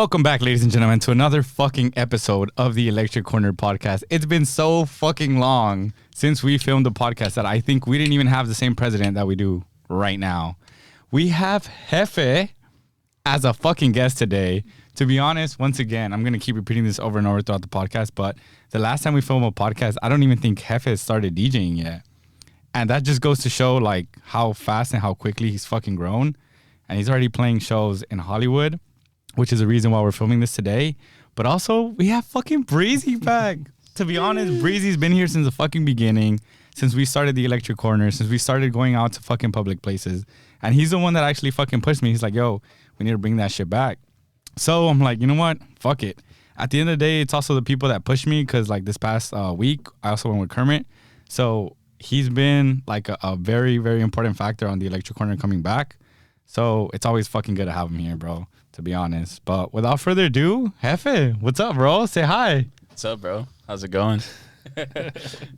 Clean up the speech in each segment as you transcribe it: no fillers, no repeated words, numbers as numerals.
Welcome back, ladies and gentlemen, to another fucking episode of the Electric Corner podcast. It's been so fucking long since we filmed the podcast that I think we didn't even have the same president that we do right now. We have Jefe as a fucking guest today. To be honest, once again, I'm going to keep repeating this over and over throughout the podcast, but the last time we filmed a podcast, I don't even think Jefe started DJing yet. And that just goes to show like how fast and how quickly he's fucking grown. And he's already playing shows in Hollywood, which is the reason why we're filming this today. But also, we have fucking Breezy back. To be honest, Breezy's been here since the fucking beginning, since we started the Electric Corner, since we started going out to fucking public places. And he's the one that actually fucking pushed me. He's like, yo, we need to bring that shit back. So I'm like, you know what? Fuck it. At the end of the day, it's also the people that push me because like this past week, I also went with Kermit. So he's been like a very, very important factor on the Electric Corner coming back. So it's always fucking good to have him here, bro, to be honest. But without further ado, Jefe, what's up, bro? Say hi. What's up, bro? How's it going?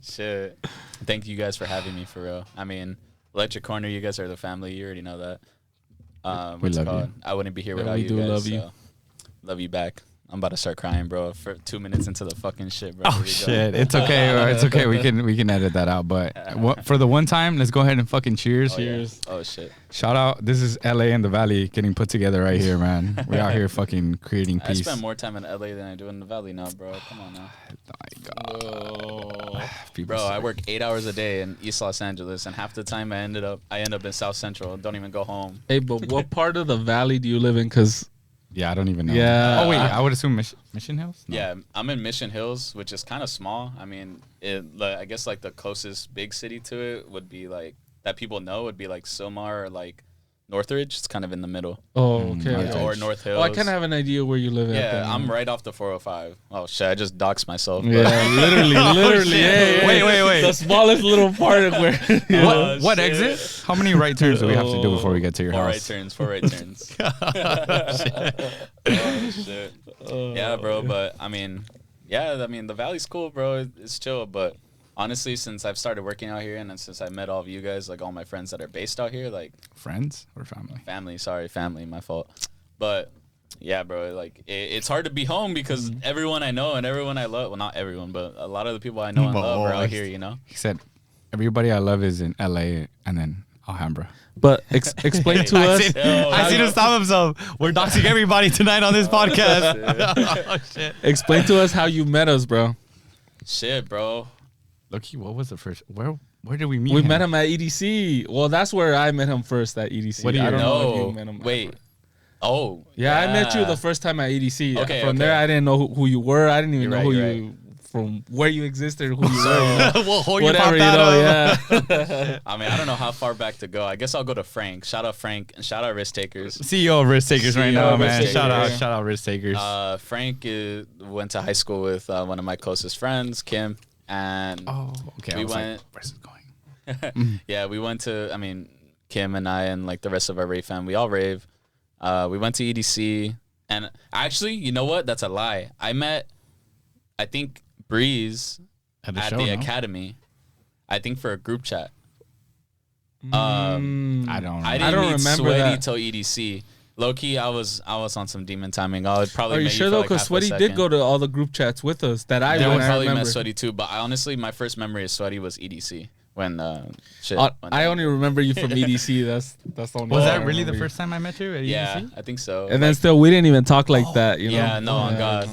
Shit. Thank you guys for having me, for real. I mean, Electric Corner, you guys are the family. You already know that. We love you. I wouldn't be here without you guys. Love you. So love you back. I'm about to start crying, bro. For 2 minutes into the fucking shit, bro. Oh shit! It's okay. It's okay. We can edit that out. But for the one time, let's go ahead and fucking cheers. Oh, Cheers. Yeah. Oh shit! Shout out. This is LA and the Valley getting put together right here, man. We're out here fucking creating peace. I spend more time in LA than I do in the Valley now, bro. Come on now. My God. Bro, I work 8 hours a day in East Los Angeles, and half the time I end up in South Central. Don't even go home. Hey, but what part of the Valley do you live in? Because yeah, I don't even know. Yeah. Oh wait, I would assume Mission Hills. No. Yeah, I'm in Mission Hills, which is kind of small. I mean, I guess like the closest big city to it would be like that people know would be like Sylmar or like Northridge. It's kind of in the middle. oh, okay. Or North Hills. Oh, I kind of have an idea where you live at. Yeah, I'm right off the 405. Oh shit, I just doxed myself. Yeah, literally. Shit. Wait. The smallest little part of where. What exit? How many right turns do we have to do before we get to your house? 4 right turns. Oh shit. Yeah, bro. But I mean, the Valley's cool, bro. It's chill. But honestly, since I've started working out here, and then since I met all of you guys, like all my friends that are based out here, like friends or family? Family. My fault. But yeah, bro. Like it's hard to be home because everyone I know and everyone I love. Well, not everyone, but a lot of the people I know and love are out here. You know. He said, "Everybody I love is in LA, and then Alhambra." But explain to us. I see him stop himself. We're doxing everybody tonight on this podcast. Oh, shit. Explain to us how you met us, bro. Shit, bro. Loki, what was the first? Where did we meet? We met him at EDC. Well, that's where I met him first at EDC. What do you I don't know? know if you met him. Wait. Ever. Oh. Yeah, I met you the first time at EDC. Okay. From there, I didn't know who you were. I didn't even know who right. you from where you existed, who you were. Whatever, yeah. I mean, I don't know how far back to go. I guess I'll go to Frank. Shout out Frank and shout out Risk Takers. CEO of Risk Takers right now, man. Risk Shout Takers. out Risk Takers. Frank went to high school with one of my closest friends, Kim, and okay. we went. Like, where's it going? Yeah, we went to. I mean, Kim and I and like the rest of our rave fam, we all rave. We went to EDC, and actually, you know what? That's a lie. I think Breeze at the Academy. I think for a group chat. I don't didn't meet remember Sweaty that. till EDC. Low key, I was on some demon timing. I would probably. Are you sure though? Because Sweaty did go to all the group chats with us that I probably remember. met Sweaty too. But honestly, my first memory of Sweaty was EDC when I only remember you from EDC. That's the only. Was that really the first time I met you at EDC? Yeah, I think so. And then still, we didn't even talk like that. You know? Yeah, no, on God.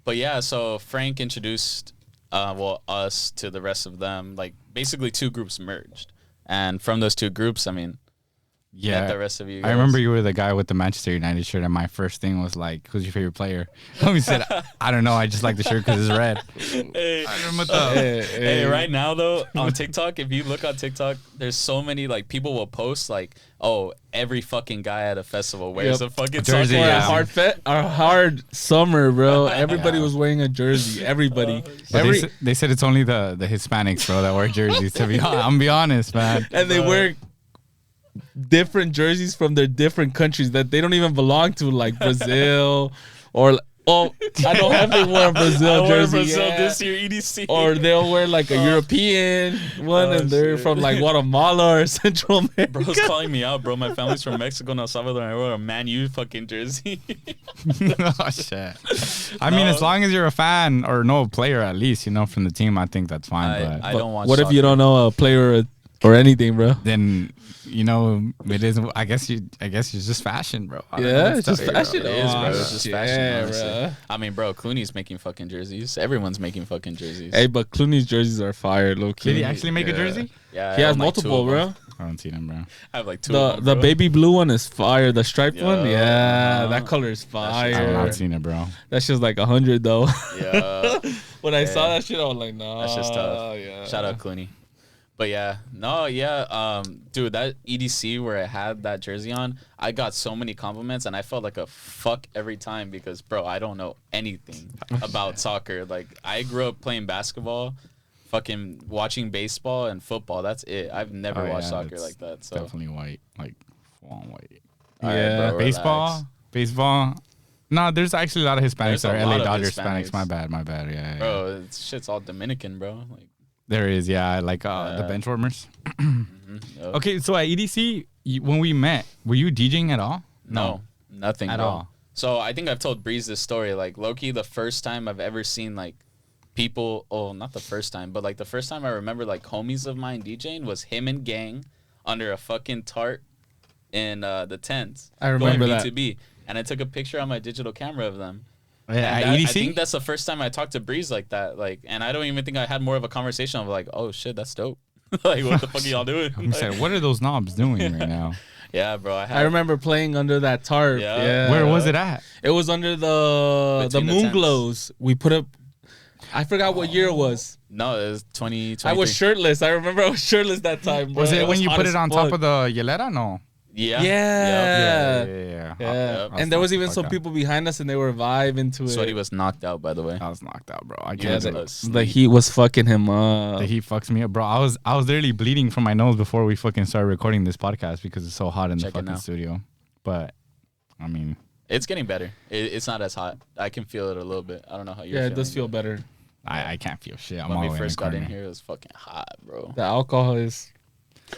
But yeah, so Frank introduced us to the rest of them. Like basically, two groups merged, and from those two groups, I mean. Yeah, the rest of you guys. I remember you were the guy with the Manchester United shirt, and my first thing was like, "Who's your favorite player?" He said, "I don't know. I just like the shirt because it's red." Hey, right now though on TikTok, if you look on TikTok, there's so many like people will post like, "Oh, every fucking guy at a festival wears a fucking jersey." Soccer Our hard summer, bro. Everybody was wearing a jersey. Everybody. They said it's only the Hispanics, bro, that wear jerseys. To be honest, I'm be honest, man. And they wear different jerseys from their different countries that they don't even belong to, like Brazil or Oh, I know Jefe wore a Brazil jersey. this year, EDC. Or they'll wear like a European one, and they're shit. from like Guatemala or Central America. Bro's calling me out, bro. My family's from Mexico and El Salvador. And I wore a Man U fucking jersey. Oh shit. I mean, as long as you're a fan or no player at least, from the team, I think that's fine. I don't watch. What if you don't know a player or anything, bro? Then it is. I guess it's just fashion, bro. I don't know Yeah, what it's to just say, bro. fashion. It is, bro. It's just fashion, Yeah, honestly. bro. I mean, bro, Clooney's making fucking jerseys. Everyone's making fucking jerseys. Hey, but Clooney's jerseys are fire, low key. Did he actually make a Yeah. jersey? Yeah, He I has own, like, two multiple, of them. bro. I don't see them, bro. I have like two. of them, The bro. baby blue one is fire. The striped one, Yeah. that color is shit's I have fire. not seen it, bro. That's just like 100 though. Yeah, When I saw Yeah. that shit, I was like, nah. that's just tough. Yeah. Shout out Clooney. But dude, that EDC where I had that jersey on, I got so many compliments, and I felt like a fuck every time because, bro, I don't know anything about soccer. Like, I grew up playing basketball, fucking watching baseball and football. That's it. I've never Oh, watched yeah, soccer that's like that. So, Definitely white, like full on white. all right, Yeah. bro, Baseball. No, there's actually a lot of Hispanics There's that a are LA lot of Dodgers Hispanics. Hispanics. My bad. Yeah. bro, shit's all Dominican, bro. Like, There is, yeah, like the Yeah. bench warmers. yup. Okay, so at EDC, when we met, were you DJing at all? No, nothing At bro. all. So I think I've told Breeze this story. Like, low-key, the first time I've ever seen like people. Oh, not the first time, but like the first time I remember like homies of mine DJing was him and gang under a fucking tarp in the tents. I remember going that. B2B, and I took a picture on my digital camera of them. Yeah, And at that- I EDC? think that's the first time I talked to Breeze like that. Like, and I don't even think I had more of a conversation of like, oh shit, that's dope. Like, what the fuck are y'all doing? I'm saying, what are those knobs doing right now? Yeah, bro. I remember playing under that tarp. Yeah. Yeah. Where was it at? It was under the Between the moon tents. glows. We put up. I forgot what year it was. No, it was 2020. I was shirtless. I remember I was shirtless that time. Bro. Was it when you hot put as it on top fuck. of the Yelera? No. Yeah. Yeah. Yeah. Yeah. Yep. And there was even Fuck some out. people behind us, and they were vibing to it. Sweaty was knocked out, by the way. I was knocked out, bro. I Yeah, can't. that do it. was the heat was fucking him up. The heat fucks me up, bro. I was literally bleeding from my nose before we fucking started recording this podcast because it's so hot in Check the it fucking now. studio. But I mean, It's getting better. It's not as hot. I can feel it a little bit. I don't know how you're Yeah, feeling. it does feel better. I can't feel shit. I'm When all we the way in first the got in corner. here, it was fucking hot, bro. The alcohol is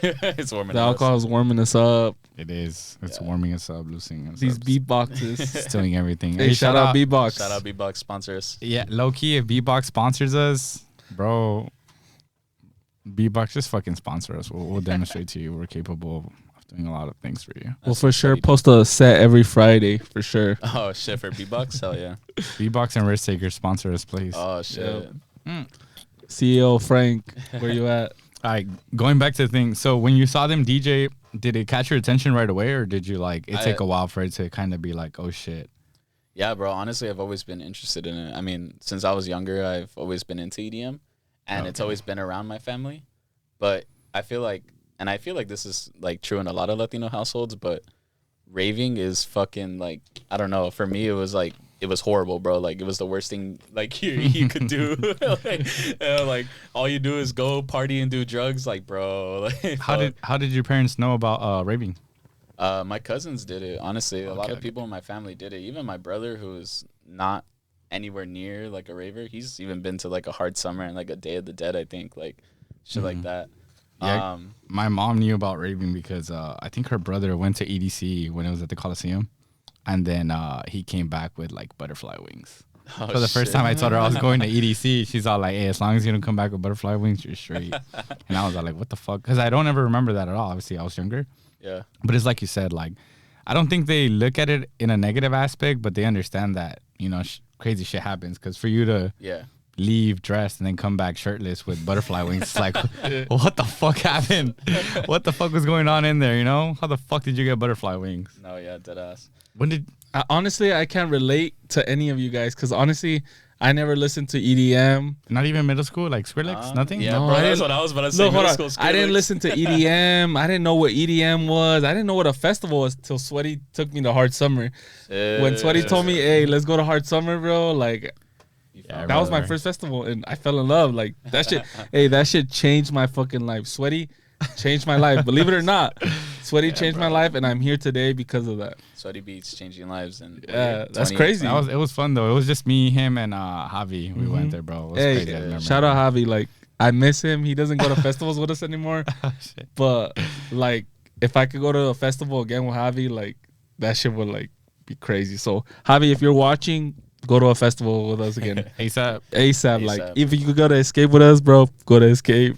It's warming the up. alcohol is warming us up. It is. It's Yeah. warming us up, loosening us These up. beatboxes. It's doing everything. Hey, shout out beatbox. Shout out B-Box sponsors. Yeah, low key, if B-Box sponsors us, bro, B-Box just fucking sponsor us. We'll demonstrate to you we're capable of doing a lot of things for you. We'll for sure post a set every Friday for sure. Oh shit, for B-Box? Hell yeah. B-Box and Risk Takers sponsor us, please. Oh shit. CEO Frank, where you at? All right, going back to the thing. So when you saw them DJ, did it catch your attention right away, or did you like it take a while for it to kind of be like, oh shit? Yeah, bro. Honestly, I've always been interested in it. I mean, since I was younger, I've always been into EDM, and it's always been around my family. But I feel like this is like true in a lot of Latino households, but raving is fucking like, I don't know. For me, it was horrible, bro. Like, it was the worst thing like you could do. like all you do is go party and do drugs, like, bro. Like, How did your parents know about raving? my cousins did it. Honestly, a lot of Okay. people in my family did it. Even my brother, who is not anywhere near like a raver, he's even been to like a Hard Summer and like a Day of the Dead. I think like shit like that. Yeah, my mom knew about raving because I think her brother went to EDC when it was at the Coliseum, and then he came back with like butterfly wings. Oh, So the first shit. time I told her I was going to EDC, she's all like, "Hey, as long as you don't come back with butterfly wings, you're straight." And I was all like, "What the fuck?" Because I don't ever remember that at all. Obviously, I was younger, Yeah. but it's like you said, like I don't think they look at it in a negative aspect, but they understand that crazy shit happens. Because for you to Yeah. leave dressed and then come back shirtless with butterfly wings, it's like, what the fuck happened? What the fuck was going on in there? How the fuck did you get butterfly wings? No, yeah, dead ass. When did? Honestly, I can't relate to any of you guys because honestly, I never listened to EDM. Not even middle school, like Skrillex, nothing. Yeah, No, bro, I that's didn't- what I was about to say. No, hold Middle on. school I didn't Skrillex. listen to EDM. I didn't know what EDM was. I didn't know what a festival was till Sweaty took me to Hard Summer. When Sweaty told me, "Hey, let's go to Hard Summer, bro," like Yeah, that was my remember. first festival, and I fell in love. Like that shit. Hey, that shit changed my fucking life. Sweaty changed my life. Believe it or not. Sweaty changed my life, and I'm here today because of that. Sweaty Beats changing lives, and Yeah, that's crazy. It was fun though. It was just me, him, and Javi. We went there, bro. It was Hey, crazy. I remember. shout out Javi. Like, I miss him. He doesn't go to festivals with us anymore. Shit. But like, if I could go to a festival again with Javi, like that shit would like be crazy. So Javi, if you're watching, go to a festival with us again. ASAP. Like, if you could go to Escape with us, bro, go to Escape.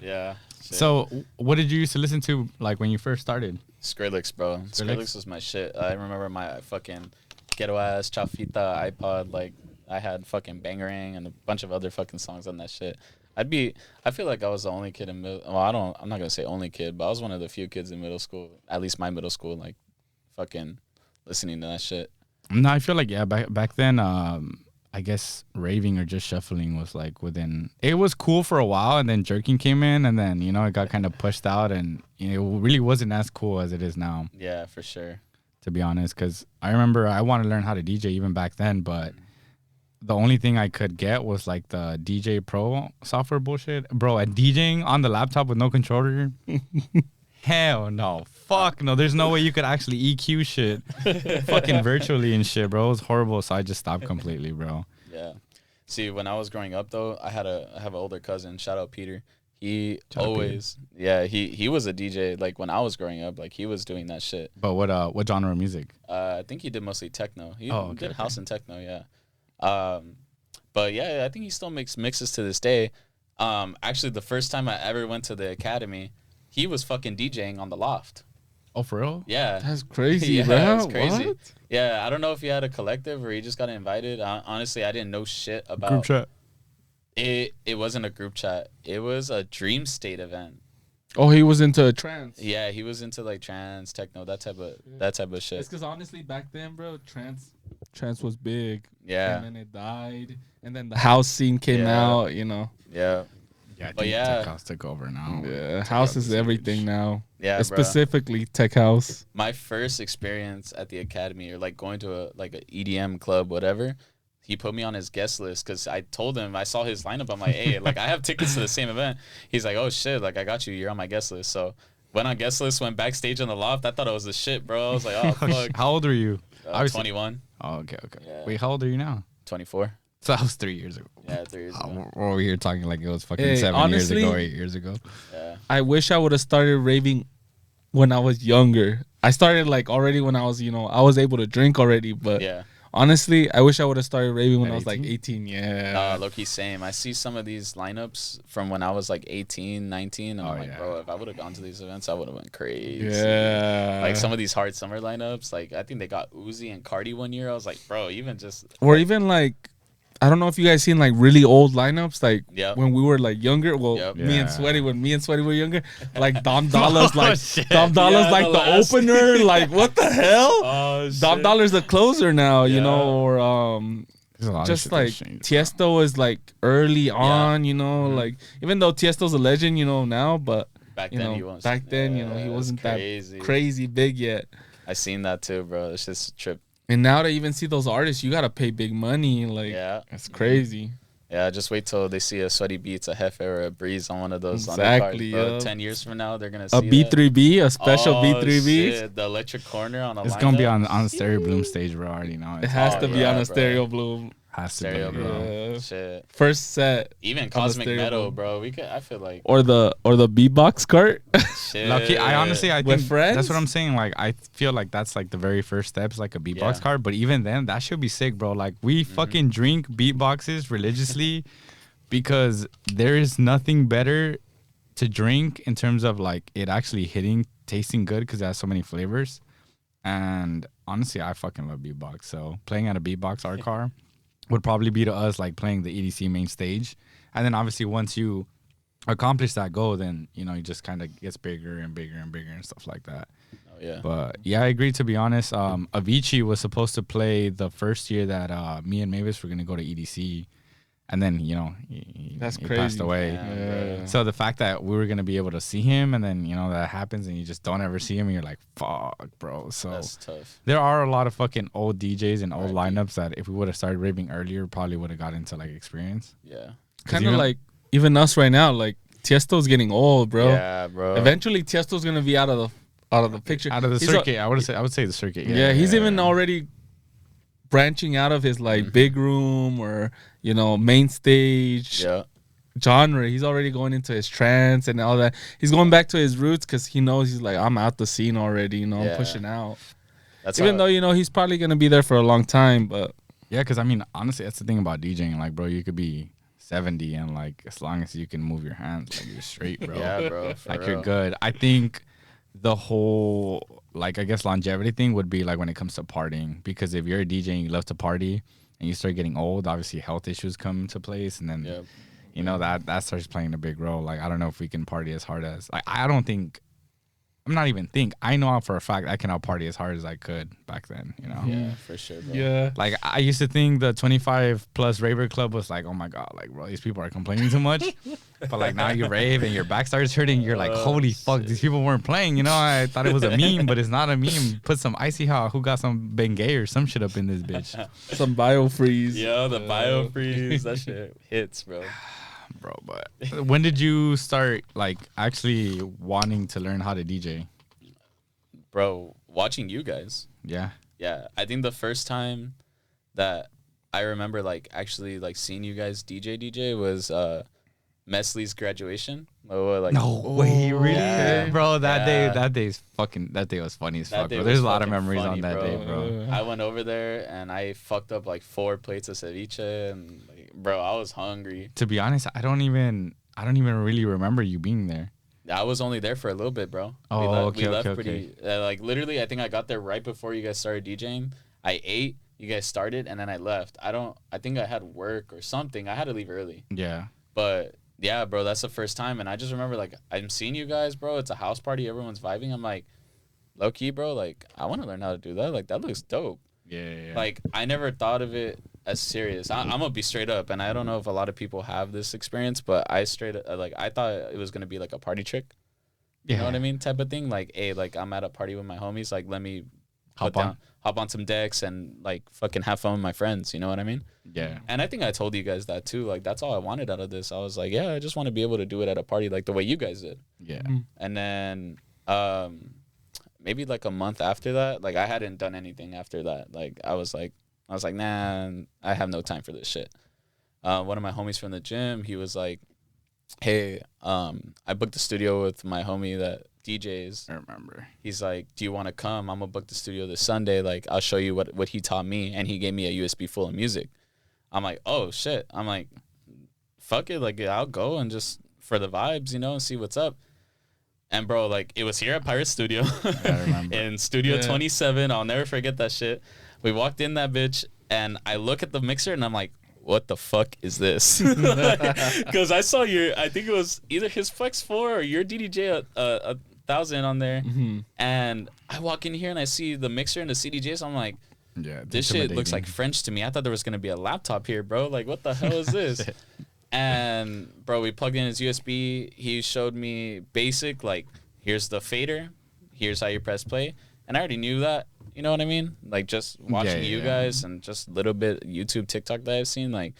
Yeah. So, what did you used to listen to like when you first started? Skrillex, bro. Skrillex was my shit. I remember my fucking ghetto ass Chafita iPod. Like, I had fucking Bangerang and a bunch of other fucking songs on that shit. I feel like I was the only kid in middle. Well, I'm not gonna say only kid, but I was one of the few kids in middle school, at least my middle school, like, fucking listening to that shit. No, I feel like back then, I guess raving or just shuffling was like within. It was cool for a while, and then jerking came in, and then it got kind of pushed out, and it really wasn't as cool as it is now. Yeah, for sure. To be honest, because I remember I wanted to learn how to DJ even back then, but the only thing I could get was like the DJ Pro software bullshit, bro. At DJing on the laptop with no controller. Hell no. Fuck no. There's no way you could actually EQ shit fucking virtually and shit, bro. It was horrible. So I just stopped completely, bro. Yeah. See, when I was growing up though, I have an older cousin. Shout out Peter. He was a DJ. Like when I was growing up, like he was doing that shit. But what genre of music? I think he did mostly techno. He did house and techno, yeah. But yeah, I think he still makes mixes to this day. Actually, the first time I ever went to the academy, he was fucking DJing on the loft. Oh, for real? Yeah. That's crazy, yeah, bro. That's crazy. What? Yeah, I don't know if he had a collective or he just got invited. Honestly, I didn't know shit about group chat. It wasn't a group chat. It was a dream state event. Oh, he was into trance. Yeah, he was into like trance, techno, that type of shit. It's because honestly, back then, bro, trance was big. Yeah. And then it died, and then the house scene came out. Yeah. Yeah, But yeah. tech house took over now. Yeah, house is everything now. Yeah, specifically tech house. My first experience at the academy, or like going to a EDM club, whatever. He put me on his guest list because I told him, I saw his lineup. I'm like, hey, like I have tickets to the same event. He's like, oh shit, like I got you. You're on my guest list. So went on guest list, went backstage on the loft. I thought it was the shit, bro. I was like, oh fuck. How old are you? 21. Oh, okay. Yeah. Wait, how old are you now? 24. So that was 3 years ago. Yeah, 3 years ago. We're over here talking like it was fucking Hey, 7 honestly, years ago, 8 years ago. Yeah. I wish I would have started raving when I was younger. I started like already when I was, I was able to drink already, but Yeah. honestly, I wish I would have started raving when At I was like 18. Yeah. Low-key same. I see some of these lineups from when I was like 18, 19. And I'm like, bro, if I would have gone to these events, I would have went crazy. Yeah. Like some of these hard summer lineups, like I think they got Uzi and Cardi one year. I was like, bro, even just. Or even like, I don't know if you guys seen like really old lineups, like when we were like younger. Well, me and Sweaty were younger, like Dom Dolla's Dom Dolla's like the opener. Like what the hell? Oh, Dom Dolla's the closer now, or just like Tiesto is like early on, like even though Tiesto's a legend, now, but back then he was. Back then, he wasn't that crazy big yet. I seen that too, bro. It's just a trip. And now to even see those artists, you gotta pay big money. Like, it's crazy. Yeah, just wait till they see a Sweaty Beats, a Jefe, or a Breeze on one of those. Exactly. Undercards, 10 years from now, they're gonna see a B3B, a special B3B. Shit, the electric corner on the. It's gonna be on the Stereo Bloom stage, bro. I already know. It has to be on a Stereo Bloom. Has to Stereo be, Bloom. bro. Shit. First set. Even Cosmic Meadow, bro. We could. I feel like. Or the beatbox cart. Shit. Lucky, I honestly, I With think friends? that's what I'm saying. Like, I feel like that's like the very first steps, like a beatbox card. But even then, that should be sick, bro. Like, we fucking drink beatboxes religiously because there is nothing better to drink in terms of like it actually tasting good because it has so many flavors. And honestly, I fucking love beatbox. So playing at a beatbox art car would probably be to us like playing the EDC main stage. And then obviously once you accomplish that goal, then it just kind of gets bigger and bigger and bigger and stuff like that. Oh yeah. But yeah, I agree, to be honest. Avicii was supposed to play the first year that me and Mavis were gonna go to EDC, and then he passed away. Yeah. So the fact that we were gonna be able to see him, and then that happens, and you just don't ever see him, and you're like, fuck, bro. So That's tough. there are a lot of fucking old DJs and old lineups that if we would have started raving earlier, probably would have got into like experience. Yeah. Kind of like even us right now, like Tiesto's getting old, bro. Yeah, bro. Eventually, Tiesto's gonna be out of the picture, out of the circuit. I would say the circuit. Yeah, he's even already branching out of his like big room or main stage genre. He's already going into his trance and all that. He's going back to his roots because he knows he's like, I'm out the scene already. I'm pushing out. That's even though he's probably gonna be there for a long time, but yeah, because I mean, honestly, that's the thing about DJing. Like, bro, you could be 70 and like as long as you can move your hands, like you're straight, bro. Yeah, bro. Like you're good. I think the whole like I guess longevity thing would be like when it comes to partying, because if you're a DJ and you love to party and you start getting old, obviously health issues come into place, and then that starts playing a big role. Like I don't know if we can party as hard as I know for a fact I cannot party as hard as I could back then, Yeah, for sure, bro. Yeah. Like I used to think the 25 plus raver club was like, oh my God, like bro, these people are complaining too much. But like now you rave and your back starts hurting, you're like, holy fuck, these people weren't playing. I thought it was a meme, but it's not a meme. Put some icy hot, who got some Bengay or some shit up in this bitch. Some biofreeze. Yo, the biofreeze, that shit hits, bro. Bro, but when did you start like actually wanting to learn how to DJ? Bro, watching you guys. Yeah. Yeah, I think the first time that I remember like actually like seeing you guys DJ was Mesley's graduation. No way, really? Yeah. Bro, that day was funny as fuck, bro. There's a lot of memories on that day, bro. I went over there and I fucked up like 4 plates of ceviche and like, bro, I was hungry. To be honest, I don't even really remember you being there. I was only there for a little bit, bro. Oh, we left pretty like literally I think I got there right before you guys started DJing. I ate, you guys started, and then I left. I think I had work or something. I had to leave early. Yeah. But yeah, bro, that's the first time. And I just remember, like, I'm seeing you guys, bro. It's a house party. Everyone's vibing. I'm like, low key, bro, like, I want to learn how to do that. Like, that looks dope. Yeah. Like, I never thought of it as serious. I'm going to be straight up. And I don't know if a lot of people have this experience, but I thought it was going to be like a party trick. You know what I mean? Type of thing. Like, hey, like, I'm at a party with my homies. Like, let me hop on some decks and, like, fucking have fun with my friends. You know what I mean? Yeah. And I think I told you guys that too. Like, that's all I wanted out of this. I was like, yeah, I just want to be able to do it at a party like the way you guys did. Yeah. And then maybe like a month after that, like I hadn't done anything after that. Like I was like, nah, I have no time for this shit. One of my homies from the gym, he was like, hey, I booked the studio with my homie that DJs. I remember. He's like, do you want to come? I'm gonna book the studio this Sunday. Like, I'll show you what he taught me. And he gave me a USB full of music. I'm like, oh shit. I'm like, fuck it. Like, I'll go and just for the vibes, you know, and see what's up. And bro, like, it was here at Pirate Studio. I remember. In Studio 27. I'll never forget that shit. We walked in that bitch and I look at the mixer and I'm like, what the fuck is this? Because I saw I think it was either his Flex 4 or your DDJ 1000 on there. Mm-hmm. And I walk in here and I see the mixer and the CDJs. I'm like, yeah, this shit looks like French to me. I thought there was going to be a laptop here, bro. Like, what the hell is this? And, bro, we plugged in his USB. He showed me basic, like, here's the fader. Here's how you press play. And I already knew that. You know what I mean? Like, just watching you guys and just a little bit YouTube, TikTok that I've seen. Like,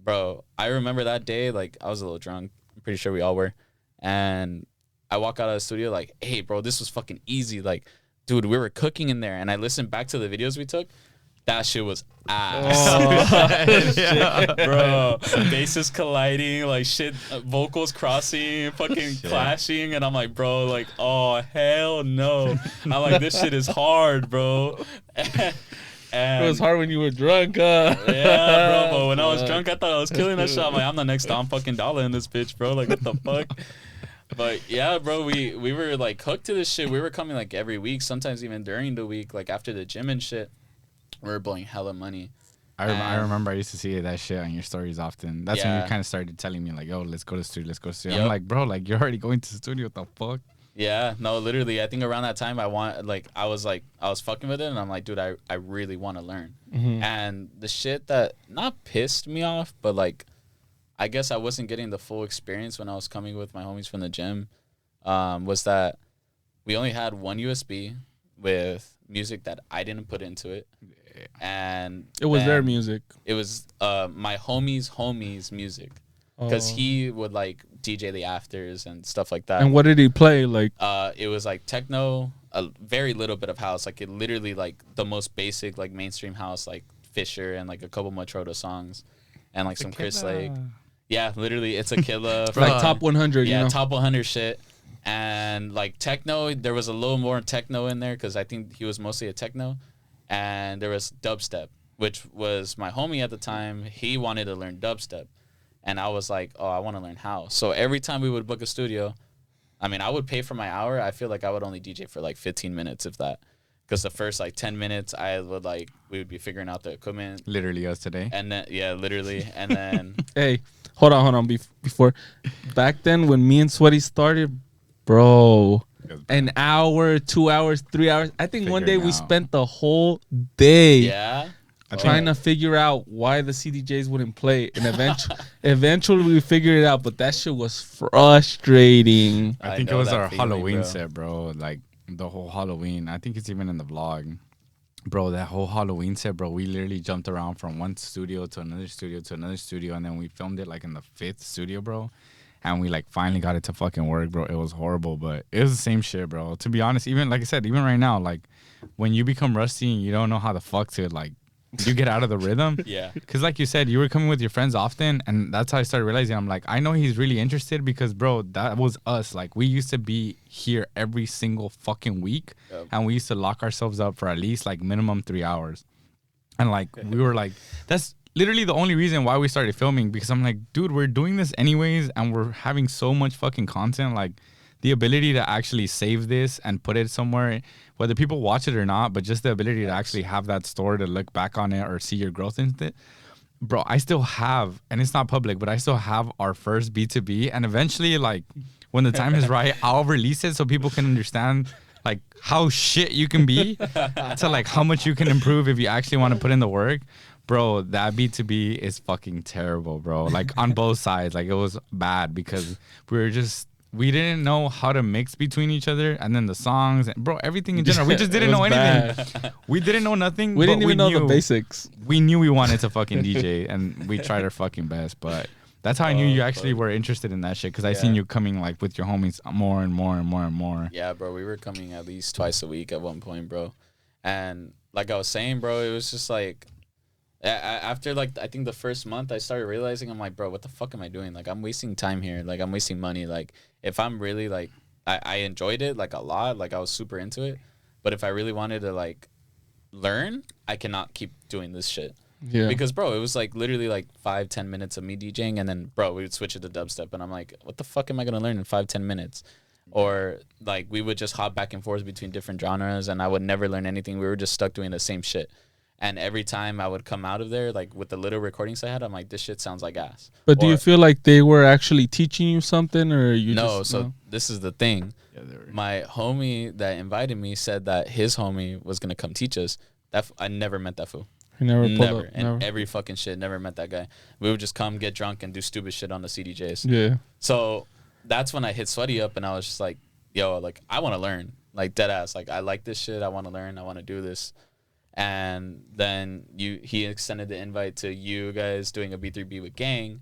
bro, I remember that day, like, I was a little drunk. I'm pretty sure we all were. And I walk out of the studio like, hey, bro, this was fucking easy. Like, dude, we were cooking in there. And I listened back to the videos we took. That shit was ass. Yeah. Bro, basses colliding, like shit, vocals crossing, fucking clashing. And I'm like, bro, like, oh, hell no. I'm like, this shit is hard, bro. And it was hard when you were drunk, Yeah, bro. But when I was drunk, I thought I was killing that shit. I'm like, I'm the next Don fucking Dollar in this bitch, bro. Like, what the fuck? But yeah, bro, we were like hooked to this shit. We were coming like every week, sometimes even during the week, like after the gym and shit. We were blowing hella money. I remember I used to see that shit on your stories often. That's when you kind of started telling me like, yo, let's go to the studio, Yep. I'm like, bro, like you're already going to the studio. What the fuck? Yeah, no, literally. I think around that time I was fucking with it and I'm like, dude, I really want to learn. Mm-hmm. And the shit that not pissed me off, but like, I guess I wasn't getting the full experience when I was coming with my homies from the gym, was that we only had one USB with music that I didn't put into it. And it was their music. It was my homie's music, because he would like DJ the afters and stuff like that. And what did he play? Like, it was like techno, a very little bit of house, like it literally like the most basic like mainstream house, like Fisher and like a couple Matroda songs, and like some Chris Lake. Yeah, literally, it's a killer. Like top 100. Yeah, you know? top 100 shit. And like techno, there was a little more techno in there because I think he was mostly a techno, and there was dubstep, which was my homie at the time. He wanted to learn dubstep. And I was like, oh, I want to learn how. So every time we would book a studio, I mean, I would pay for my hour. I feel like I would only DJ for like 15 minutes, if that. Because the first like 10 minutes, we would be figuring out the equipment. Literally us today. And then, yeah, literally. And then. Hey, hold on. Before, back then when me and Sweaty started, bro, an hour, 2 hours, 3 hours. I think one day we spent the whole day. Yeah. Trying to figure out why the CDJs wouldn't play, and eventually we figured it out. But that shit was frustrating. I think it was our Halloween set, bro. Like the whole Halloween. I think it's even in the vlog, bro. That whole Halloween set, bro. We literally jumped around from one studio to another studio to another studio, and then we filmed it like in the 5th studio, bro. And we like finally got it to fucking work, bro. It was horrible, but it was the same shit, bro. To be honest, even like I said, even right now, like when you become rusty and you don't know how the fuck to like. You get out of the rhythm. Yeah. Because like you said, you were coming with your friends often. And that's how I started realizing, I'm like, I know he's really interested because, bro, that was us. Like, we used to be here every single fucking week. Yep. And we used to lock ourselves up for at least, like, minimum 3 hours. And, like, we were like, that's literally the only reason why we started filming. Because I'm like, dude, we're doing this anyways. And we're having so much fucking content. Like, the ability to actually save this and put it somewhere, whether people watch it or not, but just the ability to actually have that store to look back on it or see your growth in it. Bro, I still have, and it's not public, but I still have our first B2B. And eventually, like, when the time is right, I'll release it so people can understand, like, how shit you can be to, like, how much you can improve if you actually want to put in the work. Bro, that B2B is fucking terrible, bro. Like, on both sides. Like, it was bad because we didn't know how to mix between each other, and then the songs, and bro, everything in general. We just didn't know anything. We didn't know nothing. We didn't even know the basics. We knew we wanted to fucking DJ, and we tried our fucking best. But that's how I knew you actually were interested in that shit, because I seen you coming like with your homies more and more and more and more. Yeah, bro, we were coming at least twice a week at one point, bro. And like I was saying, bro, it was just like. After like I think the first month, I started realizing, I'm like, bro, what the fuck am I doing? Like, I'm wasting time here. Like, I'm wasting money. Like, if I'm really like, I enjoyed it like a lot. Like, I was super into it. But if I really wanted to like learn, I cannot keep doing this shit. Yeah. Because bro, it was like literally like 5-10 minutes of me DJing, and then bro, we would switch it to dubstep, and I'm like, what the fuck am I gonna learn in 5-10 minutes? Or like we would just hop back and forth between different genres, and I would never learn anything. We were just stuck doing the same shit. And every time I would come out of there, like with the little recordings I had, I'm like, this shit sounds like ass. But do you feel like they were actually teaching you something, or you just... No, this is the thing. Yeah, my homie that invited me said that his homie was going to come teach us. I never met that fool. He never pulled up. And every fucking shit, never met that guy. We would just come, get drunk, and do stupid shit on the CDJs. Yeah. So that's when I hit Sweaty up, and I was just like, yo, like, I want to learn. Like, dead ass. Like, I like this shit. I want to learn. I want to do this. And then he extended the invite to you guys doing a B3B with Gang,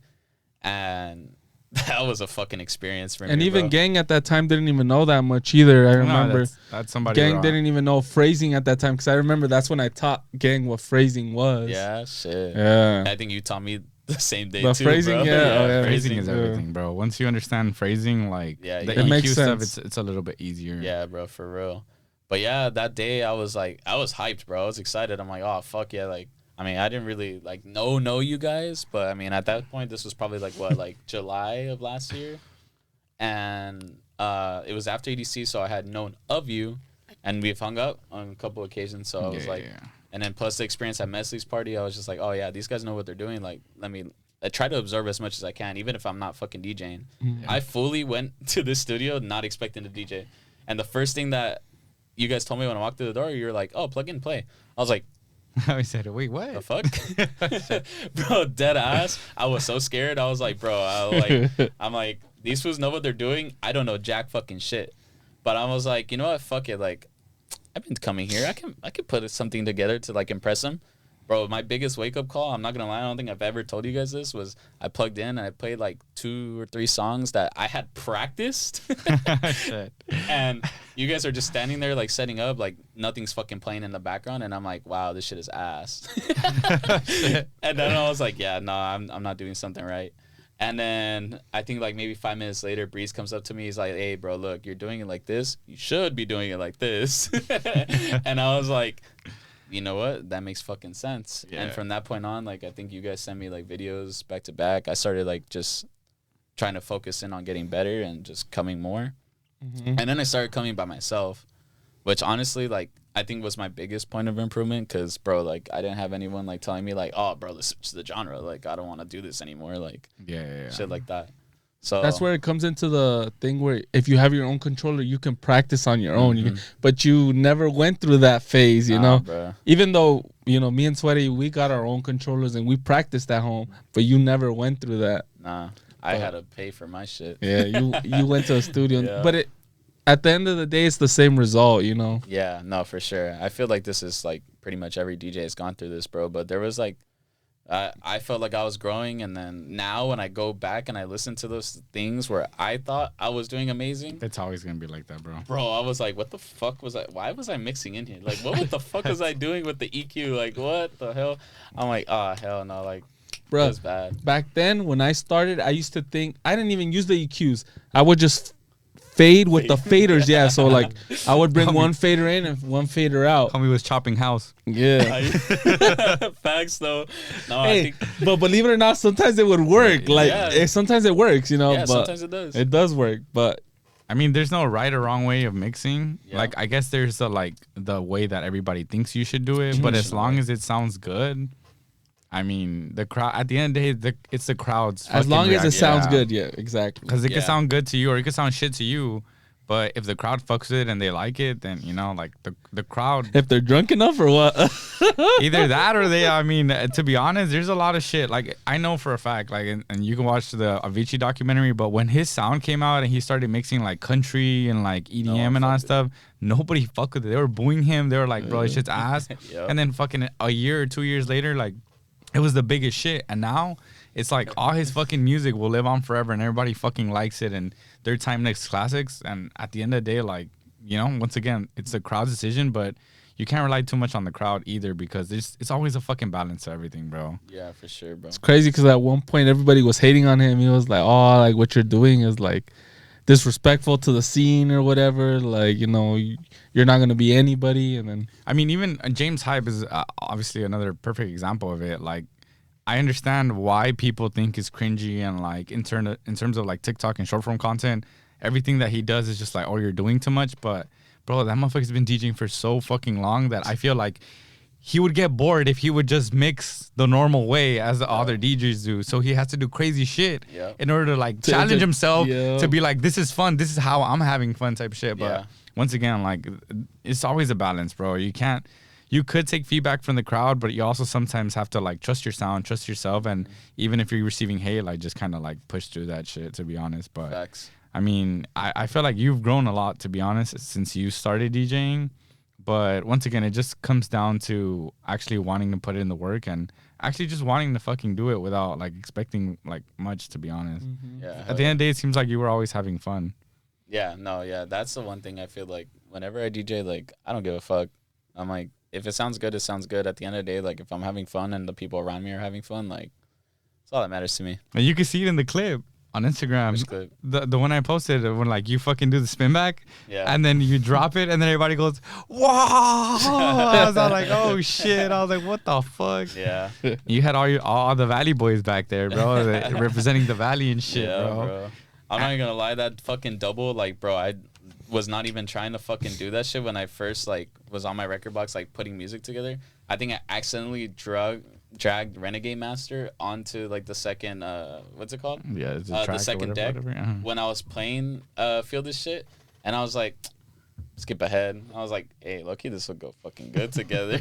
and that was a fucking experience for me. And even Gang at that time didn't even know that much either. I remember that's somebody Gang didn't even know phrasing at that time, because I remember that's when I taught Gang what phrasing was. Yeah, shit. Yeah, I think you taught me the same day the too, phrasing, bro. Yeah. Phrasing is everything, bro. Once you understand phrasing, like the it EQ makes stuff, sense. it's a little bit easier. Yeah, bro, for real. But yeah, that day I was hyped, bro. I was excited. I'm like, oh fuck yeah, like I mean, I didn't really like know you guys, but I mean at that point this was probably like what, like July of last year. And it was after EDC, so I had known of you, and we've hung up on a couple occasions. So I was and then plus the experience at Mesley's party, I was just like, oh yeah, these guys know what they're doing. Like, I try to observe as much as I can, even if I'm not fucking DJing. Yeah. I fully went to this studio not expecting to DJ, and the first thing that you guys told me when I walked through the door, you were like, oh, plug in, play. I was like, I said, wait, what? The fuck? Bro, dead ass. I was so scared. I was like, bro, I'm like, these fools know what they're doing. I don't know jack fucking shit. But I was like, you know what? Fuck it. Like, I've been coming here. I can put something together to like impress them. Bro, my biggest wake up call, I'm not gonna lie, I don't think I've ever told you guys this, was I plugged in and I played like 2 or 3 songs that I had practiced. Shit. And you guys are just standing there like setting up, like nothing's fucking playing in the background, and I'm like, wow, this shit is ass. And then I was like, yeah, no, I'm not doing something right. And then I think like maybe 5 minutes later, Breeze comes up to me. He's like, hey, bro, look, you're doing it like this. You should be doing it like this. And I was like, you know what? That makes fucking sense. Yeah. And from that point on, like, I think you guys sent me like videos back to back. I started like just trying to focus in on getting better and just coming more. Mm-hmm. And then I started coming by myself, which honestly, like, I think was my biggest point of improvement. Cause bro, like, I didn't have anyone like telling me like, oh, bro, let's switch the genre. Like, I don't want to do this anymore. Like, shit like that. So that's where it comes into the thing where if you have your own controller, you can practice on your own. But you never went through that phase, you know? Bro. Even though, you know, me and Sweaty, we got our own controllers and we practiced at home, but you never went through that. Nah, I had to pay for my shit. Yeah, you went to a studio. Yeah. But at the end of the day, it's the same result, you know? Yeah, no, for sure. I feel like this is like pretty much every DJ has gone through this, bro. But there was like, I felt like I was growing, and then now when I go back and I listen to those things where I thought I was doing amazing, it's always gonna be like that, bro. Bro, I was like, what the fuck was I? Why was I mixing in here? Like, what the fuck was I doing with the EQ? Like, what the hell? I'm like, oh hell no, like, bro, it was bad. Back then when I started, I used to think I didn't even use the EQs. I would just fade with the faders. Yeah, so like I would bring one fader in and one fader out. Homie was chopping house. Yeah. Facts though. No, hey, but believe it or not, sometimes it would work. Like sometimes it works, you know. Yeah, but sometimes it does. It does work, but I mean, there's no right or wrong way of mixing. Yeah. Like, I guess there's the way that everybody thinks you should do it, but as long as it sounds good, I mean, the crowd. At the end of the day, it's the crowd's. As long as it sounds good, yeah, exactly. Because it could sound good to you, or it could sound shit to you. But if the crowd fucks with it and they like it, then, you know, like the crowd. If they're drunk enough or what? Either that or they, I mean, to be honest, there's a lot of shit. Like, I know for a fact, like, and you can watch the Avicii documentary, but when his sound came out and he started mixing like country and like EDM and all that stuff, nobody fucked with it. They were booing him. They were like, bro, this shit's ass. Yep. And then fucking a year or 2 years later, like, it was the biggest shit. And now it's like all his fucking music will live on forever and everybody fucking likes it. And they're timeless classics. And at the end of the day, like, you know, once again, it's the crowd's decision, but you can't rely too much on the crowd either because it's always a fucking balance to everything, bro. Yeah, for sure, bro. It's crazy because at one point everybody was hating on him. He was like, oh, like what you're doing is like disrespectful to the scene or whatever. Like, you know, you're not going to be anybody. And then, I mean, even James Hype is obviously another perfect example of it. Like, I understand why people think it's cringy and like in terms of like TikTok and short form content, everything that he does is just like, oh, you're doing too much. But bro, that motherfucker's been DJing for so fucking long that I feel like he would get bored if he would just mix the normal way as the other DJs do. So he has to do crazy shit in order to like challenge himself to be like, this is fun. This is how I'm having fun type shit. But once again, like, it's always a balance, bro. You could take feedback from the crowd, but you also sometimes have to like trust your sound, trust yourself. And even if you're receiving hate, like just kind of like push through that shit, to be honest. But Facts. I mean, I feel like you've grown a lot, to be honest, since you started DJing. But once again, it just comes down to actually wanting to put in the work and actually just wanting to fucking do it without like expecting like much, to be honest. Mm-hmm. Yeah. At the end of the day, it seems like you were always having fun. Yeah, no, yeah. That's the one thing I feel like whenever I DJ, like, I don't give a fuck. I'm like, if it sounds good, it sounds good. At the end of the day, like, if I'm having fun and the people around me are having fun, like, that's all that matters to me. And you can see it in the clip on Instagram. Which clip? The one I posted when like you fucking do the spin back, and then you drop it, and then everybody goes, "Wow!" I was all like, "Oh shit!" I was like, "What the fuck?" Yeah. You had all the Valley boys back there, bro, representing the Valley and shit, bro. I'm not even gonna lie, that fucking double, like, bro, I was not even trying to fucking do that shit when I first like was on my record box like putting music together. I think I accidentally dragged Renegade Master onto like the second what's it called? Yeah, it's the second deck when I was playing Feel This Shit, and I was like, skip ahead. I was like, hey, lucky this will go fucking good together.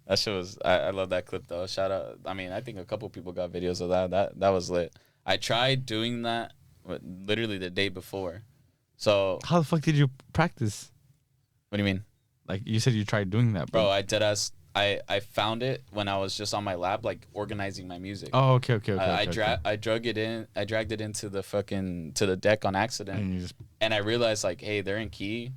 That shit was I love that clip though. Shout out. I mean, I think a couple people got videos of that was lit. I tried doing that literally the day before. So how the fuck did you practice? What do you mean? Like you said, you tried doing that, bro. I did as I found it when I was just on my lap, like organizing my music. Oh, okay. I dragged it into the deck on accident, and I realized like, hey, they're in key.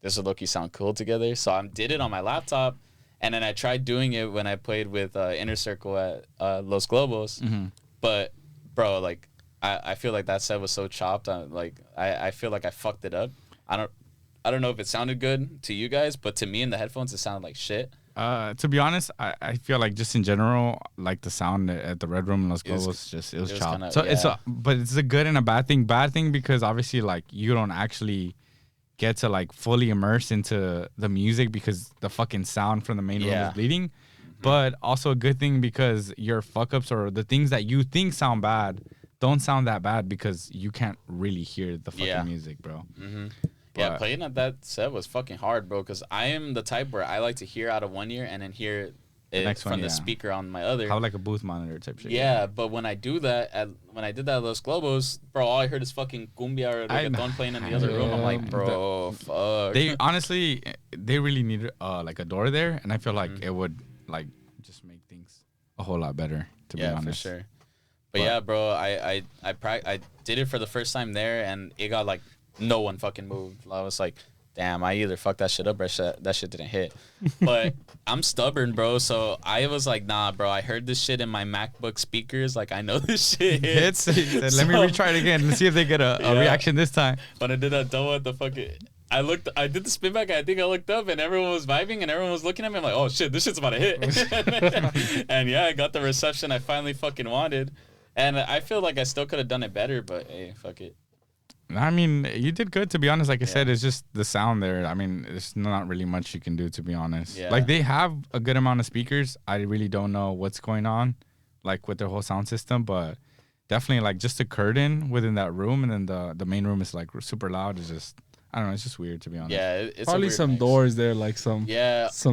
This would low-key sound cool together. So I did it on my laptop, and then I tried doing it when I played with Inner Circle at Los Globos. Mm-hmm. But bro, like I feel like that set was so chopped. I feel like I fucked it up. I don't know if it sounded good to you guys, but to me in the headphones it sounded like shit. To be honest, I feel like just in general, like the sound at the Red Room in Los Globos, it was chopped. Kinda, so but it's a good and a bad thing. Bad thing because obviously like you don't actually get to like fully immerse into the music because the fucking sound from the main room is bleeding. Mm-hmm. But also a good thing because your fuck ups or the things that you think sound bad don't sound that bad because you can't really hear the fucking music, bro. Mm-hmm. Yeah, playing at that set was fucking hard, bro, because I am the type where I like to hear out of one ear and then hear it from the speaker on my other. How like a booth monitor type shit. Yeah, but when I do that, when I did that at Los Globos, bro, all I heard is fucking cumbia or reggaeton playing in the other room. I'm like, bro, fuck. They honestly, they really need like a door there, and I feel like it would like just make things a whole lot better, to be honest. Yeah, for sure. But yeah, bro, I did it for the first time there, and it got like, no one fucking moved. I was like, damn, I either fucked that shit up or that shit didn't hit. But I'm stubborn, bro. So I was like, nah, bro. I heard this shit in my MacBook speakers. Like, I know this shit hits. Let me retry it again and see if they get a reaction this time. When I did that double at the fucking... I did the spin back. I think I looked up and everyone was vibing and everyone was looking at me. I'm like, oh shit, this shit's about to hit. And yeah, I got the reception I finally fucking wanted. And I feel like I still could have done it better, but hey, fuck it. I mean, you did good, to be honest. Like I said, it's just the sound there. I mean, there's not really much you can do, to be honest. Yeah. Like, they have a good amount of speakers. I really don't know what's going on, like, with their whole sound system. But definitely, like, just the curtain within that room and then the main room is, like, super loud. It's just... I don't know. It's just weird, to be honest. Yeah, it's probably some doors there, like some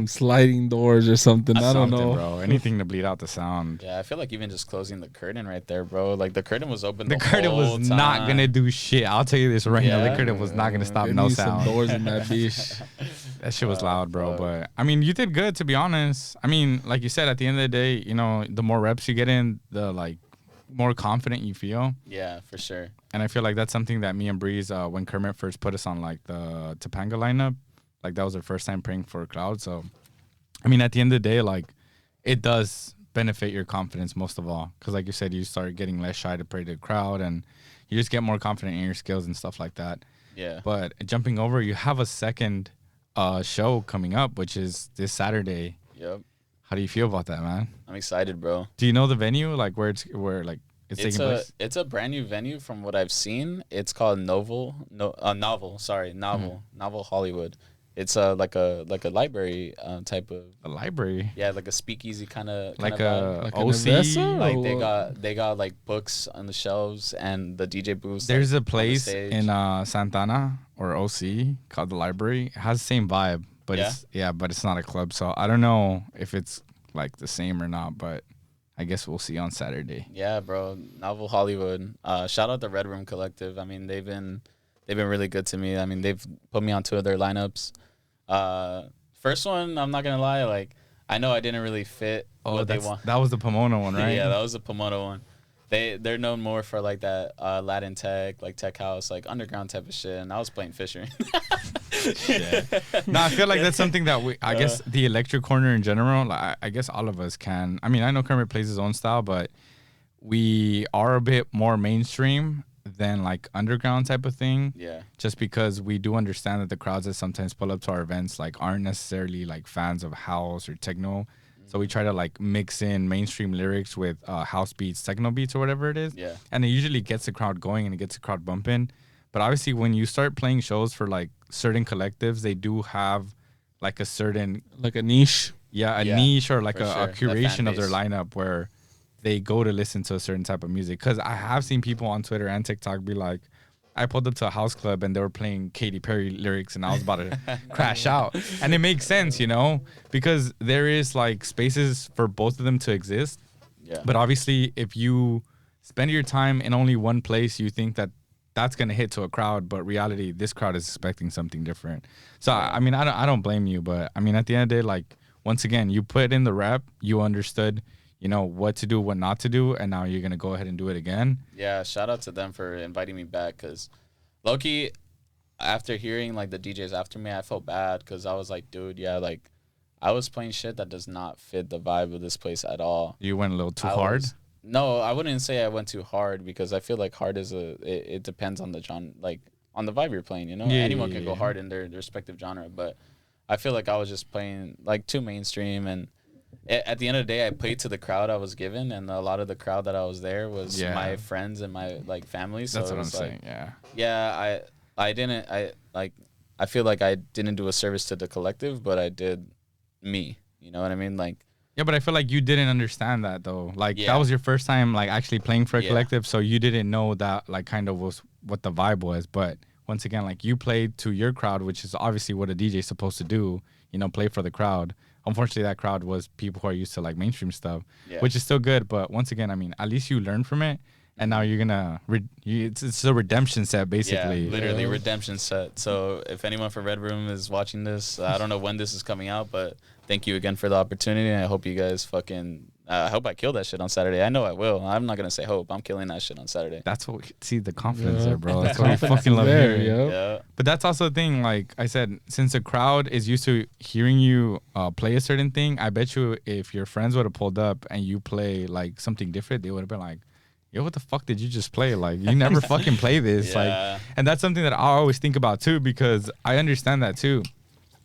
sliding doors or something. I don't know, bro. Anything to bleed out the sound. Yeah, I feel like even just closing the curtain right there, bro. Like the curtain was open. The curtain was not gonna do shit. I'll tell you this right now. The curtain was not gonna stop no sound. Some doors in that bitch. That shit was loud, bro. But I mean, you did good, to be honest. I mean, like you said, at the end of the day, you know, the more reps you get in, the like more confident you feel. Yeah, for sure. And I feel like that's something that me and Breeze, when Kermit first put us on like the Topanga lineup, like that was our first time praying for a crowd. So, I mean, at the end of the day, like it does benefit your confidence most of all. Because like you said, you start getting less shy to pray to the crowd and you just get more confident in your skills and stuff like that. Yeah. But jumping over, you have a second show coming up, which is this Saturday. Yep. How do you feel about that, man? I'm excited, bro. Do you know the venue? Like where it's taking place? It's a brand new venue from what I've seen. It's called Novel Hollywood. It's like a library type of a library. Yeah, like a speakeasy kind of like OC. Like they got like books on the shelves and the DJ booths. There's a place in Santana or OC called the Library. It has the same vibe, but it's not a club. So I don't know if it's like the same or not, but I guess we'll see on Saturday. Yeah, bro. Novel Hollywood. Shout out the Red Room Collective. I mean, they've been really good to me. I mean, they've put me on 2 of their lineups. First one, I'm not gonna lie, like I know I didn't really fit what they want. That was the Pomona one, right? Yeah, that was the Pomona one. They're known more for like that Latin tech, like tech house, like underground type of shit. And I was playing Fisher. Yeah. No, I feel like that's something that I guess the electric corner in general, like, I guess all of us can. I mean, I know Kermit plays his own style, but we are a bit more mainstream than like underground type of thing. Yeah. Just because we do understand that the crowds that sometimes pull up to our events like aren't necessarily like fans of house or techno. So we try to like mix in mainstream lyrics with house beats, techno beats, or whatever it is. Yeah. And it usually gets the crowd going and it gets the crowd bumping. But obviously, when you start playing shows for like certain collectives, they do have like a certain like a niche. Yeah, niche or like a curation of their lineup where they go to listen to a certain type of music. Because I have seen people on Twitter and TikTok be like, I pulled up to a house club and they were playing Katy Perry lyrics and I was about to crash out. And it makes sense, you know, because there is like spaces for both of them to exist. Yeah. But obviously, if you spend your time in only one place, you think that that's gonna hit to a crowd, but reality, this crowd is expecting something different. So I mean, I don't blame you, but I mean, at the end of the day, like once again, you put in the rep, you understood, you know, what to do, what not to do, and now you're gonna go ahead and do it again. Yeah, shout out to them for inviting me back, because low-key, after hearing like the DJs after me, I felt bad because I was like, dude, yeah, like I was playing shit that does not fit the vibe of this place at all. You went a little too hard. No, I wouldn't say I went too hard, because I feel like hard is it depends on the genre, like on the vibe you're playing. You know, anyone can go hard in their respective genre, but I feel like I was just playing like too mainstream, and at the end of the day, I played to the crowd I was given, and a lot of the crowd that I was there was my friends and my like family. So that's what I'm saying. I feel like I didn't do a service to the collective, but I did me. You know what I mean? Like, yeah, but I feel like you didn't understand that though. Like that was your first time like actually playing for a collective, so you didn't know that like kind of was what the vibe was. But once again, like you played to your crowd, which is obviously what a DJ is supposed to do. You know, play for the crowd. Unfortunately, that crowd was people who are used to like mainstream stuff, which is still good. But once again, I mean, at least you learned from it. And now you're gonna it's a redemption set basically. Yeah, literally redemption set. So if anyone from Red Room is watching this, I don't know when this is coming out, but thank you again for the opportunity. And I hope you guys fucking. I hope I kill that shit on Saturday. I know I will. I'm not gonna say hope. I'm killing that shit on Saturday. That's what we see the confidence there, bro. That's what we fucking love hearing. Yeah. But that's also the thing. Like I said, since the crowd is used to hearing you play a certain thing, I bet you if your friends would have pulled up and you play like something different, they would have been like, yo, what the fuck did you just play? Like, you never fucking play this. Like, and that's something that I always think about too, because I understand that too.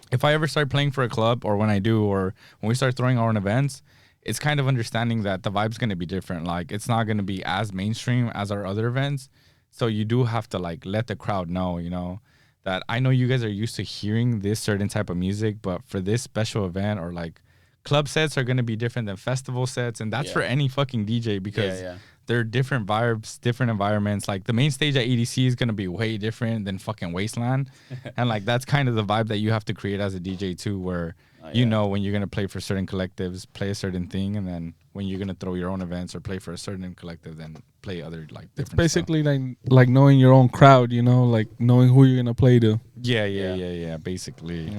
If I ever start playing for a club, or when I do, or when we start throwing our own events, it's kind of understanding that the vibe's going to be different. Like, it's not going to be as mainstream as our other events. So you do have to like let the crowd know, you know, that I know you guys are used to hearing this certain type of music, but for this special event, or like club sets are going to be different than festival sets. And that's for any fucking DJ, because they're different vibes, different environments. Like the main stage at EDC is going to be way different than fucking Wasteland. And like, that's kind of the vibe that you have to create as a DJ too, where you know, when you're going to play for certain collectives, play a certain thing. And then when you're going to throw your own events or play for a certain collective, then play other like different It's basically like knowing your own crowd, you know, like knowing who you're going to play to. Yeah, basically.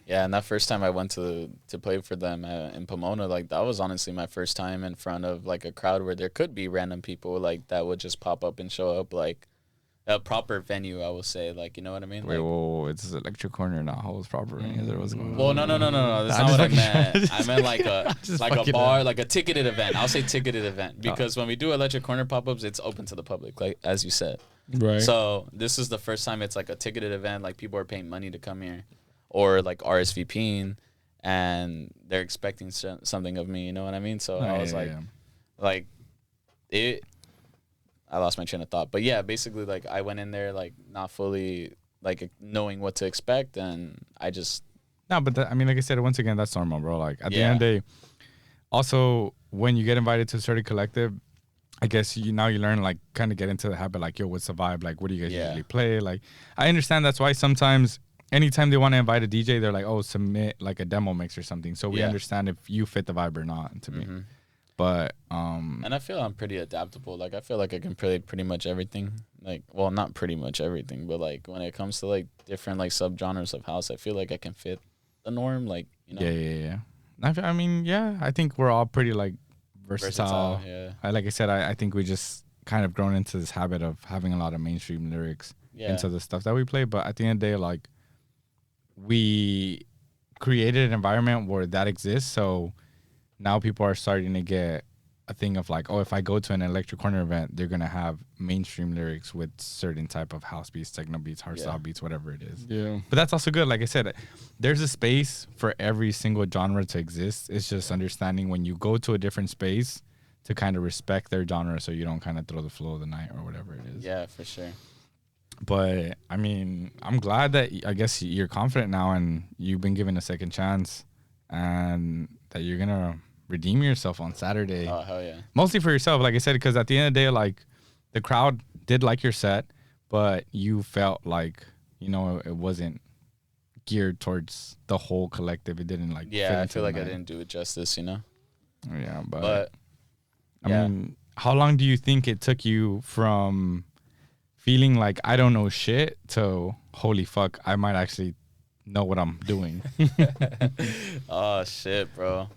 Yeah, and that first time I went to play for them in Pomona, like that was honestly my first time in front of like a crowd where there could be random people like that would just pop up and show up, like a proper venue, I will say, like, you know what I mean? Wait, like, whoa, it's Electric Corner, not Hall's proper venue. There was going well, no, that's not what I meant. I meant like a bar, like a ticketed event. I'll say ticketed event, because when we do Electric Corner pop-ups, it's open to the public, like as you said. Right. So this is the first time it's like a ticketed event, like people are paying money to come here, or like RSVPing, and they're expecting something of me. You know what I mean? So I was like it. I lost my train of thought, but yeah, basically like I went in there like not fully like knowing what to expect, and I just but I mean, like I said, once again, that's normal, bro. Like at the end of the day, also when you get invited to a certain collective, I guess you learn like kind of get into the habit, like, yo, what's the vibe? Like, what do you guys usually play? Like, I understand that's why sometimes anytime they want to invite a DJ, they're like, oh, submit like a demo mix or something, so we understand if you fit the vibe or not. To me. But and I feel I'm pretty adaptable. Like I feel like I can play pretty much everything. Like, well, not pretty much everything, but like when it comes to like different like subgenres of house, I feel like I can fit the norm. Like, you know. Yeah. I mean, I think we're all pretty like versatile. Like I said, I think we just kind of grown into this habit of having a lot of mainstream lyrics into the stuff that we play. But at the end of the day, like we created an environment where that exists, so now people are starting to get a thing of like, oh, if I go to an Electric Corner event, they're gonna have mainstream lyrics with certain type of house beats, techno beats, hardstyle beats, whatever it is. Yeah. But that's also good. Like I said, there's a space for every single genre to exist. It's just understanding when you go to a different space to kind of respect their genre, so you don't kind of throw the flow of the night or whatever it is. Yeah, for sure. But I mean, I'm glad that I guess you're confident now and you've been given a second chance, and that you're gonna redeem yourself on Saturday. Oh, hell yeah. Mostly for yourself, like I said, because at the end of the day, like the crowd did like your set, but you felt like, you know, it wasn't geared towards the whole collective. It didn't like fit I feel like I didn't do it justice, you know. Yeah, but I mean, how long do you think it took you from feeling like I don't know shit to holy fuck, I might actually know what I'm doing. Oh shit, bro.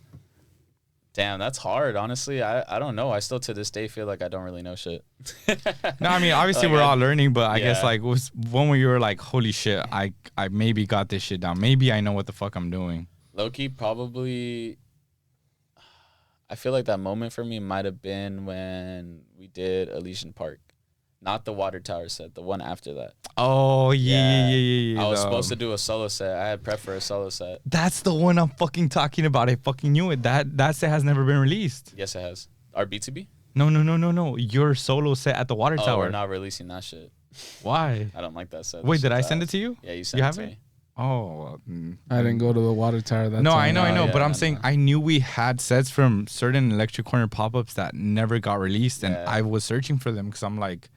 Damn, that's hard. Honestly, I don't know. I still to this day feel like I don't really know shit. No, I mean obviously Like, we're all learning, but I guess yeah. like was one where you were like, holy shit, I maybe got this shit down. Maybe I know what the fuck I'm doing. Low-key, probably. I feel like that moment for me might have been when we did Elysian Park. Not the water tower set, the one after that. Oh yeah. I was supposed to do a solo set. I had prep for a solo set. That's the one I'm fucking talking about. I fucking knew it. That set has never been released. Yes, it has. Our B2B? No. Your solo set at the water Oh, tower. we're not releasing that shit. Why? I don't like that set. Wait, That did I shit's send it ass. to you? Yeah, you sent You it have to it? me. Oh. I didn't go to the water tower that No, time. I know, yeah, but I'm no, saying no. I knew we had sets from certain Electric Corner pop-ups that never got released, and Yeah. I was searching for them because I'm like,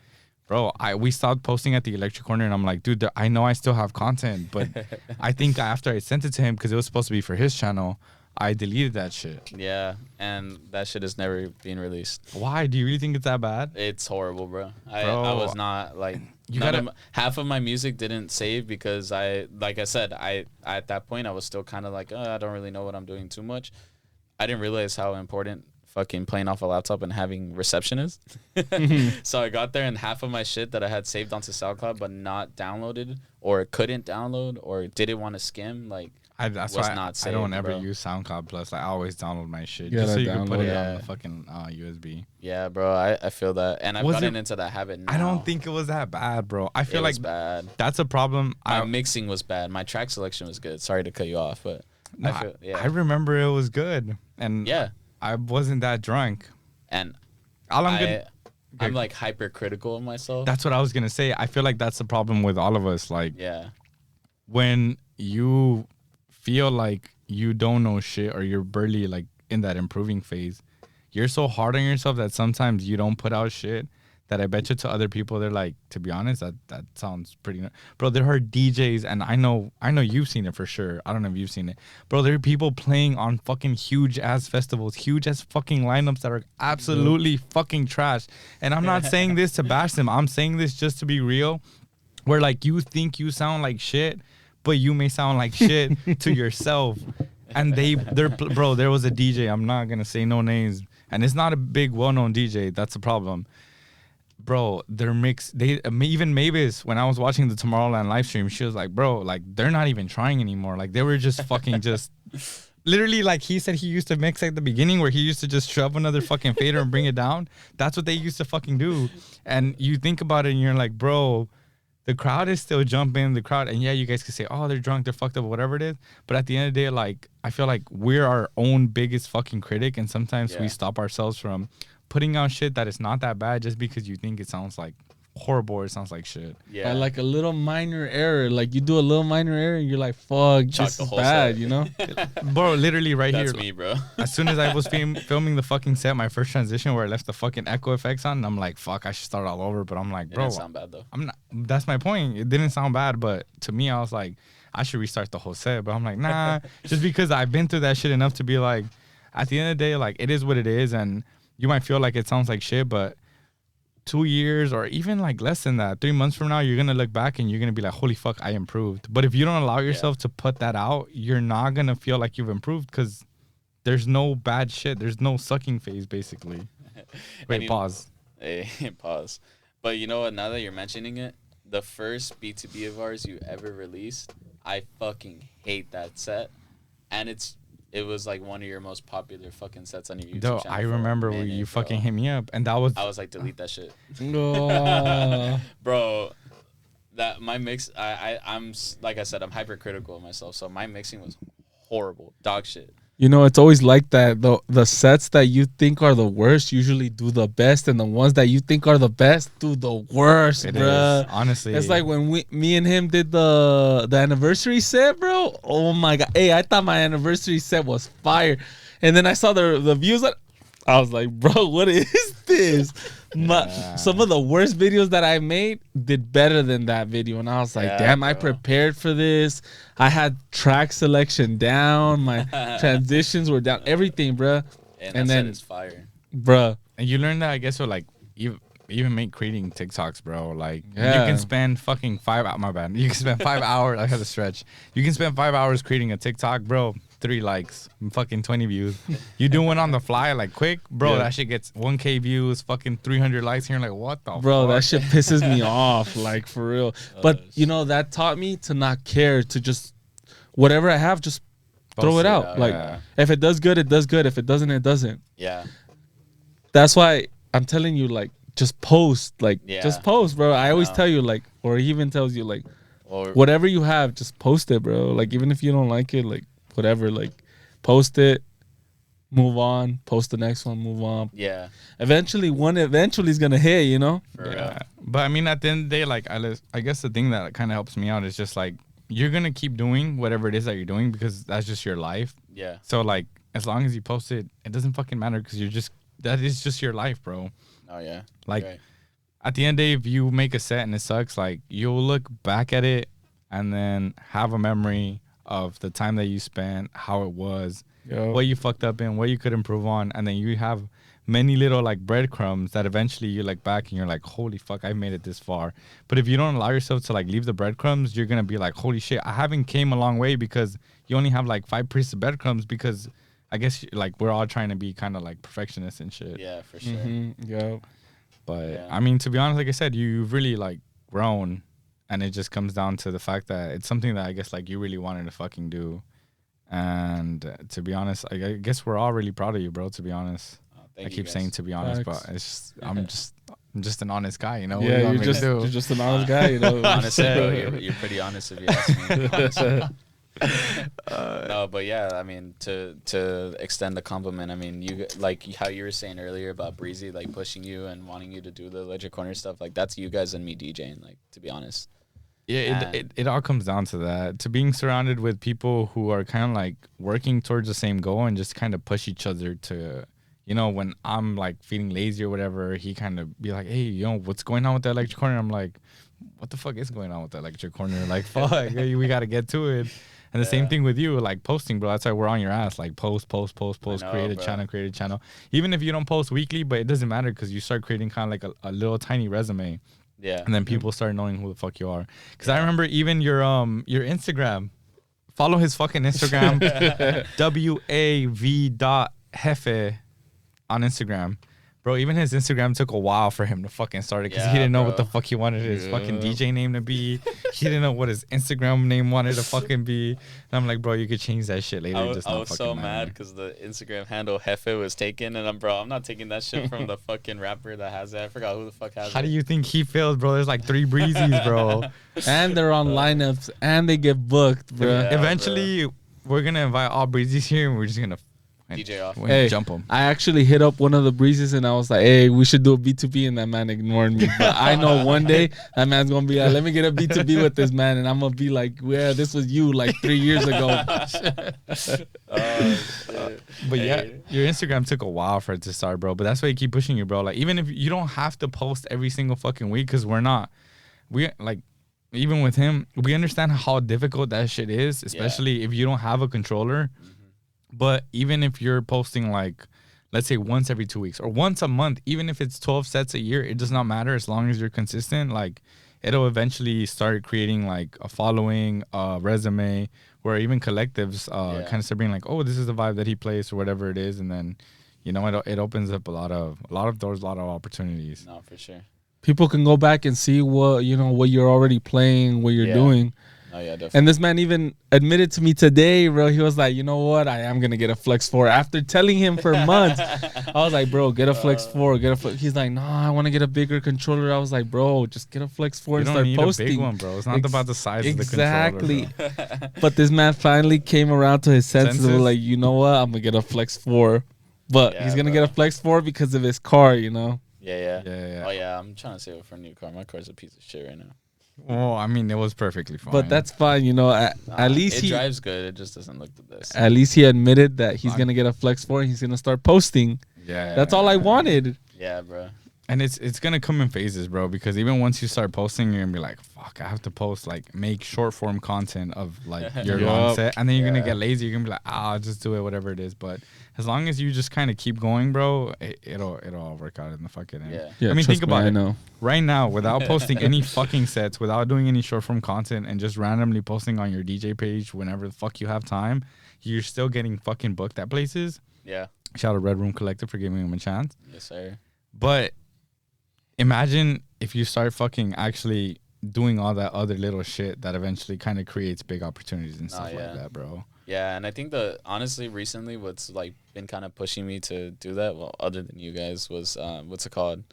bro, we stopped posting at the Electric Corner, and I'm like, dude, I know I still have content, but I think after I sent it to him because it was supposed to be for his channel, I deleted that shit. Yeah, and that shit is never being released. Why? Do you really think it's that bad? It's horrible, bro. I Bro, was not like you half of my music didn't save because like I said, I at that point I was still kind of like, I don't really know what I'm doing too much. I didn't realize how important fucking playing off a laptop and having reception is. So I got there and half of my shit that I had saved onto SoundCloud but not downloaded or couldn't download or didn't want to skim, like That's was why not I saved, don't ever bro. use SoundCloud Plus. I always download my shit You just so gotta you can put download it it. on Yeah. the fucking USB. Yeah, bro, I feel that. And I've Was gotten it- into that habit now. I don't think it was that bad, bro. I it feel was like bad. that's a problem. My mixing was bad. My track selection was good. Sorry to cut you off, but I feel, I remember it was good, and yeah. I wasn't that drunk. And All I'm gonna. I'm like hypercritical of myself. That's what I was gonna say. I feel like that's the problem with all of us. Like Yeah. when you feel like you don't know shit or you're barely like in that improving phase, you're so hard on yourself that sometimes you don't put out shit that I bet you to other people they're like, to be honest, that sounds pretty bro. There are DJs, and I know you've seen it for sure. I don't know if you've seen it, bro. There are people playing on fucking huge ass festivals, huge ass fucking lineups that are absolutely fucking trash. And I'm not saying this to bash them. I'm saying this just to be real, where like you think you sound like shit, but you may sound like shit to yourself. And bro, there was a DJ, I'm not gonna say no names, and it's not a big well-known DJ, that's the problem. Bro, their mix, even Mavis, when I was watching the Tomorrowland live stream, she was like, bro, like they're not even trying anymore. Like they were just fucking just literally, like he said he used to mix at the beginning where he used to just shove another fucking fader and bring it down. That's what they used to fucking do. And you think about it and you're like, bro, the crowd is still jumping. The crowd, and yeah, you guys could say, oh, they're drunk, they're fucked up, whatever it is. But at the end of the day, like, I feel like we're our own biggest fucking critic. And sometimes we stop ourselves from putting out shit that is not that bad just because you think it sounds like horrible or it sounds like shit. Yeah. By like a little minor error. Like you do a little minor error and you're like, fuck, Chalk this the is whole bad, set. you know? Bro, literally right That's here. me, bro. As soon as I was filming the fucking set, my first transition where I left the fucking echo effects on, and I'm like, fuck, I should start all over. But I'm like, It bro, didn't sound bad though. I'm not. That's my point. It didn't sound bad, but to me, I was like, I should restart the whole set. But I'm like, nah, just because I've been through that shit enough to be like, at the end of the day, like, it is what it is, and you might feel like it sounds like shit, but 2 years or even like less than that, 3 months from now, you're gonna look back and you're gonna be like, holy fuck, I improved. But if you don't allow yourself to put that out, you're not gonna feel like you've improved because there's no bad shit. There's no sucking phase, basically. Wait, pause. Hey, pause. But you know what? Now that you're mentioning it, the first B2B of ours you ever released, I fucking hate that set, and it was like one of your most popular fucking sets on your YouTube Though channel. I for a remember when minute, you bro. fucking hit me up, and that was I was like, delete that shit, No. bro. That my mix, I'm like I said, I'm hypercritical of myself, so my mixing was horrible, dog shit. You know, it's always like that. The sets that you think are the worst usually do the best, and the ones that you think are the best do the worst, It bruh. is, honestly. It's like when me and him did the anniversary set, bro. Oh my god! Hey, I thought my anniversary set was fire, and then I saw the views. I was like, bro, what is this? Some of the worst videos that I made did better than that video, and I was like, damn, I prepared for this. I had track selection down, my transitions were down, everything, bro. And And that then set is fire. bruh. And you learn that, I guess, with like, even make creating TikToks, bro. Like you can spend fucking 5 hours. My bad. You can spend 5 hours. I had to stretch. You can spend 5 hours creating a TikTok, bro. 3 likes, fucking 20 views. You do one on the fly, like quick, bro. That shit gets 1K views, fucking 300 likes. Here, like what the bro? Fuck? That shit pisses me off, like for real. But you know that taught me to not care, to just whatever I have, just throw it out. Like if it does good, it does good. If it doesn't, it doesn't. Yeah. That's why I'm telling you, like, just post, like, just post, bro. I always tell you, like, or he even tells you, like, whatever you have, just post it, bro. Like, even if you don't like it, like, whatever, like, post it, move on, post the next one, move on. Yeah. Eventually is gonna hit, you know? But I mean, at the end of the day, like, I guess the thing that kind of helps me out is just like, you're gonna keep doing whatever it is that you're doing because that's just your life. Yeah. So like, as long as you post it, it doesn't fucking matter because that is just your life, bro. Oh yeah. Like at the end of the day, if you make a set and it sucks, like you'll look back at it and then have a memory of the time that you spent, how it was, what you fucked up in, what you could improve on, and then you have many little like breadcrumbs that eventually you look back and you're like, holy fuck, I made it this far. But if you don't allow yourself to like leave the breadcrumbs, you're gonna be like, holy shit, I haven't came a long way because you only have like 5 pieces of breadcrumbs because I guess like we're all trying to be kind of like perfectionists and shit. Yeah, for sure. Yeah. But I mean, to be honest, like I said, you've really like grown, and it just comes down to the fact that it's something that I guess like you really wanted to fucking do. And to be honest, I guess we're all really proud of you, bro. To be honest, I keep saying to be honest, but it's just I'm just an honest guy, you know. Yeah, you're just an honest guy, you know. Honestly, bro, you're pretty honest if you ask me. No, but yeah, I mean, to extend the compliment, I mean, you like how you were saying earlier about Breezy like pushing you and wanting you to do the Electric Corner stuff. Like that's you guys and me DJing. Like to be honest. Yeah, it all comes down to that. To being surrounded with people who are kind of like working towards the same goal and just kind of push each other to, you know, when I'm like feeling lazy or whatever, he kind of be like, hey, you know, what's going on with the Electric Corner? I'm like, what the fuck is going on with the Electric Corner? Like, fuck, we got to get to it. And the same thing with you, like posting, bro. That's why we're on your ass. Like post, create a channel. Even if you don't post weekly, but it doesn't matter because you start creating kind of like a little tiny resume. Yeah. And then people start knowing who the fuck you are. Because I remember even your Instagram. Follow his fucking Instagram. WAV.Jefe on Instagram. Bro, even his Instagram took a while for him to fucking start it because he didn't know what the fuck he wanted his fucking DJ name to be. He didn't know what his Instagram name wanted to fucking be. And I'm like, bro, you could change that shit later. I was so mad because the Instagram handle Jefe was taken, and I'm not taking that shit from the fucking rapper that has it. I forgot who the fuck has it. How do you think he feels, bro? There's like 3 Breezes, bro. And they're on lineups, and they get booked, bro. Yeah, eventually, we're going to invite all Breezes here, and we're just going to DJ off. Hey, jump him. I actually hit up one of the Breezes and I was like, hey, we should do a B2B, and that man ignored me. But I know one day that man's going to be like, let me get a B2B with this man. And I'm going to be like, yeah, this was you like 3 years ago. But yeah, your Instagram took a while for it to start, bro. But that's why you keep pushing you, bro. Like, even if you don't have to post every single fucking week, because even with him, we understand how difficult that shit is, especially if you don't have a controller. But even if you're posting like, let's say once every 2 weeks or once a month, even if it's 12 sets a year, it does not matter as long as you're consistent. Like it'll eventually start creating like a following, resume, where even collectives kind of start being like, oh, this is the vibe that he plays or whatever it is. And then, you know, it opens up a lot of doors, a lot of opportunities. No, for sure. People can go back and see what you're already playing, what you're doing. Oh, yeah, definitely. And this man even admitted to me today, bro. He was like, you know what? I am going to get a Flex 4. After telling him for months, I was like, bro, get a Flex 4. He's like, no, I want to get a bigger controller. I was like, bro, just get a Flex 4 and start posting. A big one, bro. It's not about the size of the controller. Exactly. But this man finally came around to his senses. Like, you know what? I'm going to get a Flex 4. But he's going to get a Flex 4 because of his car, you know? Yeah. Oh, yeah. I'm trying to save it for a new car. My car's a piece of shit right now. Well, I mean, it was perfectly fine. But that's fine, you know. At least it drives good. It just doesn't look the best. At least he admitted that he's gonna get a Flex 4 and he's gonna start posting. Yeah. That's all I wanted. Yeah, bro. And it's gonna come in phases, bro. Because even once you start posting, you're gonna be like, "Fuck, I have to post like make short form content of like your long set," and then you're gonna get lazy. You're gonna be like, "Ah, I'll just do it, whatever it is." But as long as you just kind of keep going, bro, it'll all work out in the fucking end. Yeah. I mean, think about it. Know. Right now, without posting any fucking sets, without doing any short form content, and just randomly posting on your DJ page whenever the fuck you have time, you're still getting fucking booked at places. Yeah. Shout out Red Room Collective for giving him a chance. Yes, sir. But imagine if you start fucking actually doing all that other little shit that eventually kind of creates big opportunities and stuff like that, bro. Yeah, and I think honestly recently what's like been kind of pushing me to do that, well, other than you guys, was what's it called?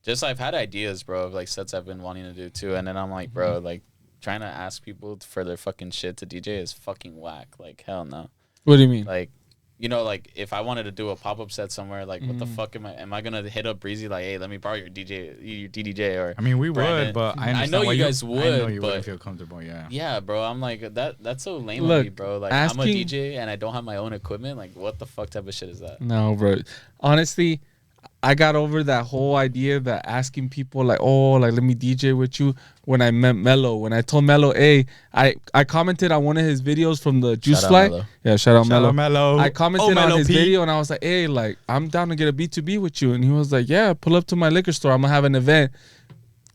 Just I've had ideas, bro, of like sets I've been wanting to do too, and then I'm like, bro, like trying to ask people for their fucking shit to DJ is fucking whack. Like hell no. What do you mean? Like, you know, like if I wanted to do a pop up set somewhere, like what the fuck am I gonna hit up Breezy like, hey, let me borrow your DDJ or? I mean, we Brandon. would, but I know you guys would. I know you but wouldn't feel comfortable. Yeah. Yeah, bro. I'm like that's so lame Look, of me, bro. Like I'm a DJ and I don't have my own equipment. Like what the fuck type of shit is that? No, bro. Honestly, I got over that whole idea that asking people like, oh, like let me DJ with you when I met Mello. When I told Mello, hey, I commented on one of his videos from the Juice Fly. Yeah, shout out Mello. I commented on his video and I was like, hey, like I'm down to get a B2B with you. And he was like, yeah, pull up to my liquor store. I'm gonna have an event.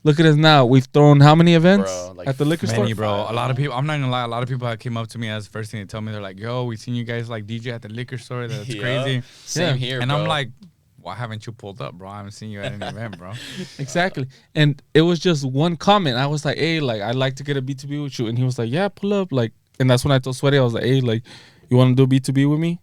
Look at us now. We've thrown how many events at the liquor store? Bro. A lot of people. I'm not gonna lie. A lot of people that came up to me as the first thing they tell me, they're like, "Yo, we seen you guys like DJ at the liquor store. That's crazy." Same here, and bro. I'm like, why haven't you pulled up, bro? I haven't seen you at any event, bro. Exactly. And it was just one comment. I was like, hey, like I'd like to get a B2B with you. And he was like, yeah, pull up. Like, and that's when I told Sweaty, I was like, hey, like, you want to do B2B with me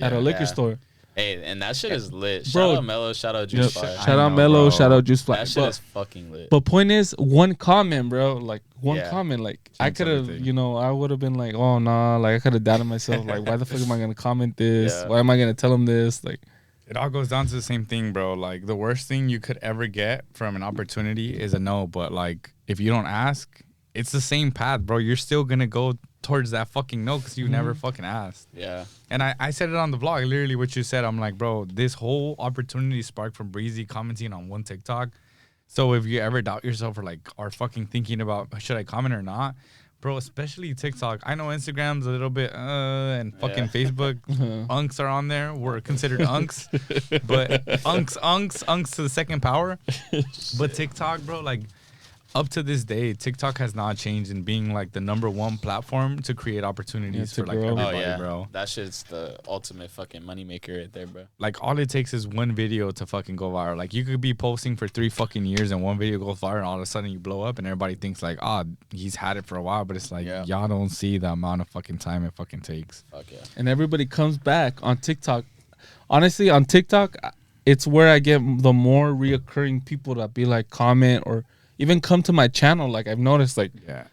at a liquor store? Hey, and that shit is lit. Bro, shout out Mello, shout out Juice Fly. Shout out Mello, shout out Juice Fly. That shit is fucking lit. But point is, one comment, bro. Like one comment, like I could have, you know, I would have been like, oh nah, like I could have doubted myself. Like, why the fuck am I gonna comment this? Why am I gonna tell him this? Like, it all goes down to the same thing, bro. Like the worst thing you could ever get from an opportunity is a no. But like if you don't ask, it's the same path, bro. You're still gonna go towards that fucking no because you never fucking asked. Yeah. And I said it on the vlog, literally what you said. I'm like, bro, this whole opportunity sparked from Breezy commenting on one TikTok. So if you ever doubt yourself or like are fucking thinking about should I comment or not, bro, especially TikTok. I know Instagram's a little bit and fucking Facebook unks are on there. We're considered unks. But unks to the second power. But TikTok, bro, like up to this day, TikTok has not changed in being like the #1 platform to create opportunities for like everybody, bro. That shit's the ultimate fucking moneymaker right there, bro. Like all it takes is one video to fucking go viral. Like you could be posting for 3 fucking years and one video goes viral and all of a sudden you blow up and everybody thinks like, he's had it for a while, but it's like y'all don't see the amount of fucking time it fucking takes. Fuck yeah. And everybody comes back on TikTok. Honestly, on TikTok, it's where I get the more reoccurring people that be like comment or even come to my channel. Like I've noticed, like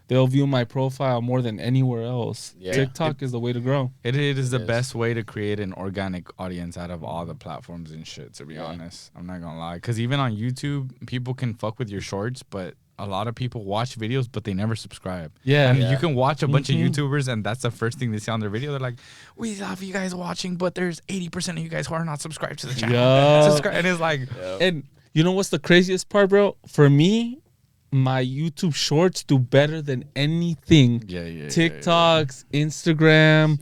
they'll view my profile more than anywhere else. TikTok is the way to grow. It is the best way to create an organic audience out of all the platforms and shit, to be honest. I'm not gonna lie. Because even on YouTube, people can fuck with your shorts, but a lot of people watch videos, but they never subscribe. And you can watch a bunch of YouTubers, and that's the first thing they see on their video. They're like, we love you guys watching, but there's 80% of you guys who are not subscribed to the channel. Subscribe. And it's like... And you know what's the craziest part, bro? For me... my YouTube shorts do better than anything. TikToks, Instagram.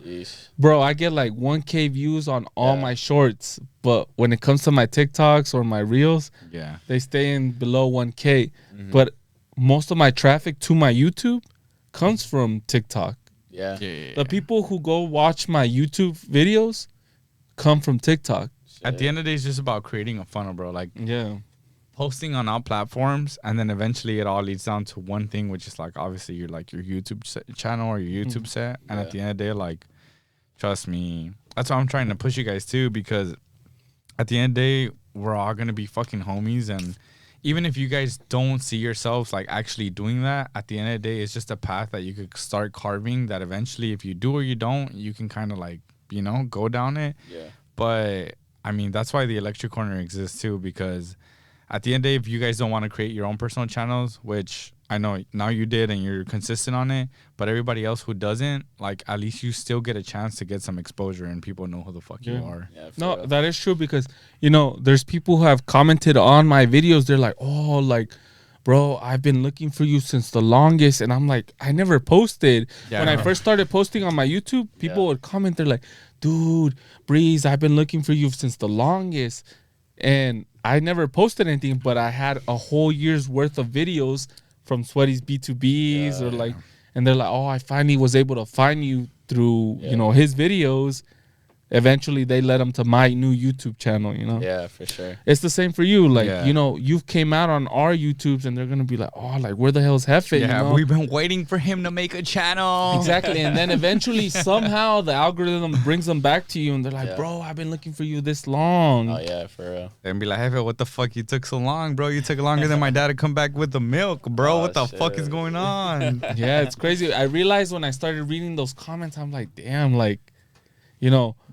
Bro, I get like 1K views on all my shorts. But when it comes to my TikToks or my reels, they stay in below 1K. But most of my traffic to my YouTube comes from TikTok. The people who go watch my YouTube videos come from TikTok. At the end of the day, it's just about creating a funnel, bro. Like, posting on all platforms, and then eventually it all leads down to one thing, which is like obviously your YouTube channel or your YouTube set. And at the end of the day, like, trust me, that's why I'm trying to push you guys too, because at the end of the day, we're all gonna be fucking homies, and even if you guys don't see yourselves like actually doing that, at the end of the day, it's just a path that you could start carving that eventually, if you do or you don't, you can kind of like, you know, go down it. But I mean, that's why the Electric Corner exists too, because at the end of the day, if you guys don't want to create your own personal channels, which I know now you did and you're consistent on it, but everybody else who doesn't, like, at least you still get a chance to get some exposure and people know who the fuck you are. Yeah, no, real. that is true because, there's people who have commented on my videos. They're like, oh, like, bro, I've been looking for you since the longest. And I'm like, I never posted. When I first started posting on my YouTube, people would comment. They're like, dude, Breeze, I've been looking for you since the longest. And I never posted anything, but I had a whole year's worth of videos from Sweaty's B2Bs or like, and they're like, oh, I finally was able to find you through, his videos. Eventually they led them to my new YouTube channel, Yeah, for sure. It's the same for you. Like, you've came out on our YouTubes and they're going to be like, oh, like, where the hell is Jefe? Yeah, we've been waiting for him to make a channel. Exactly. And then eventually somehow the algorithm brings them back to you and they're like, bro, I've been looking for you this long. Oh, yeah, for real. And be like, Jefe, what the fuck? You took so long, bro. You took longer than my dad to come back with the milk, bro. What the fuck is going on? Yeah, it's crazy. I realized when I started reading those comments, I'm like, damn, like,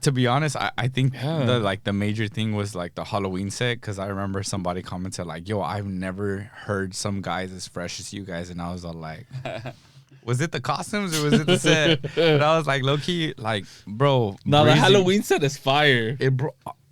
to be honest, I think the major thing was like the Halloween set, because I remember somebody commented like, yo, I've never heard some guys as fresh as you guys, and I was all like, was it the costumes or was it the set? And I was like, low key, like, bro. No, the Halloween set is fire.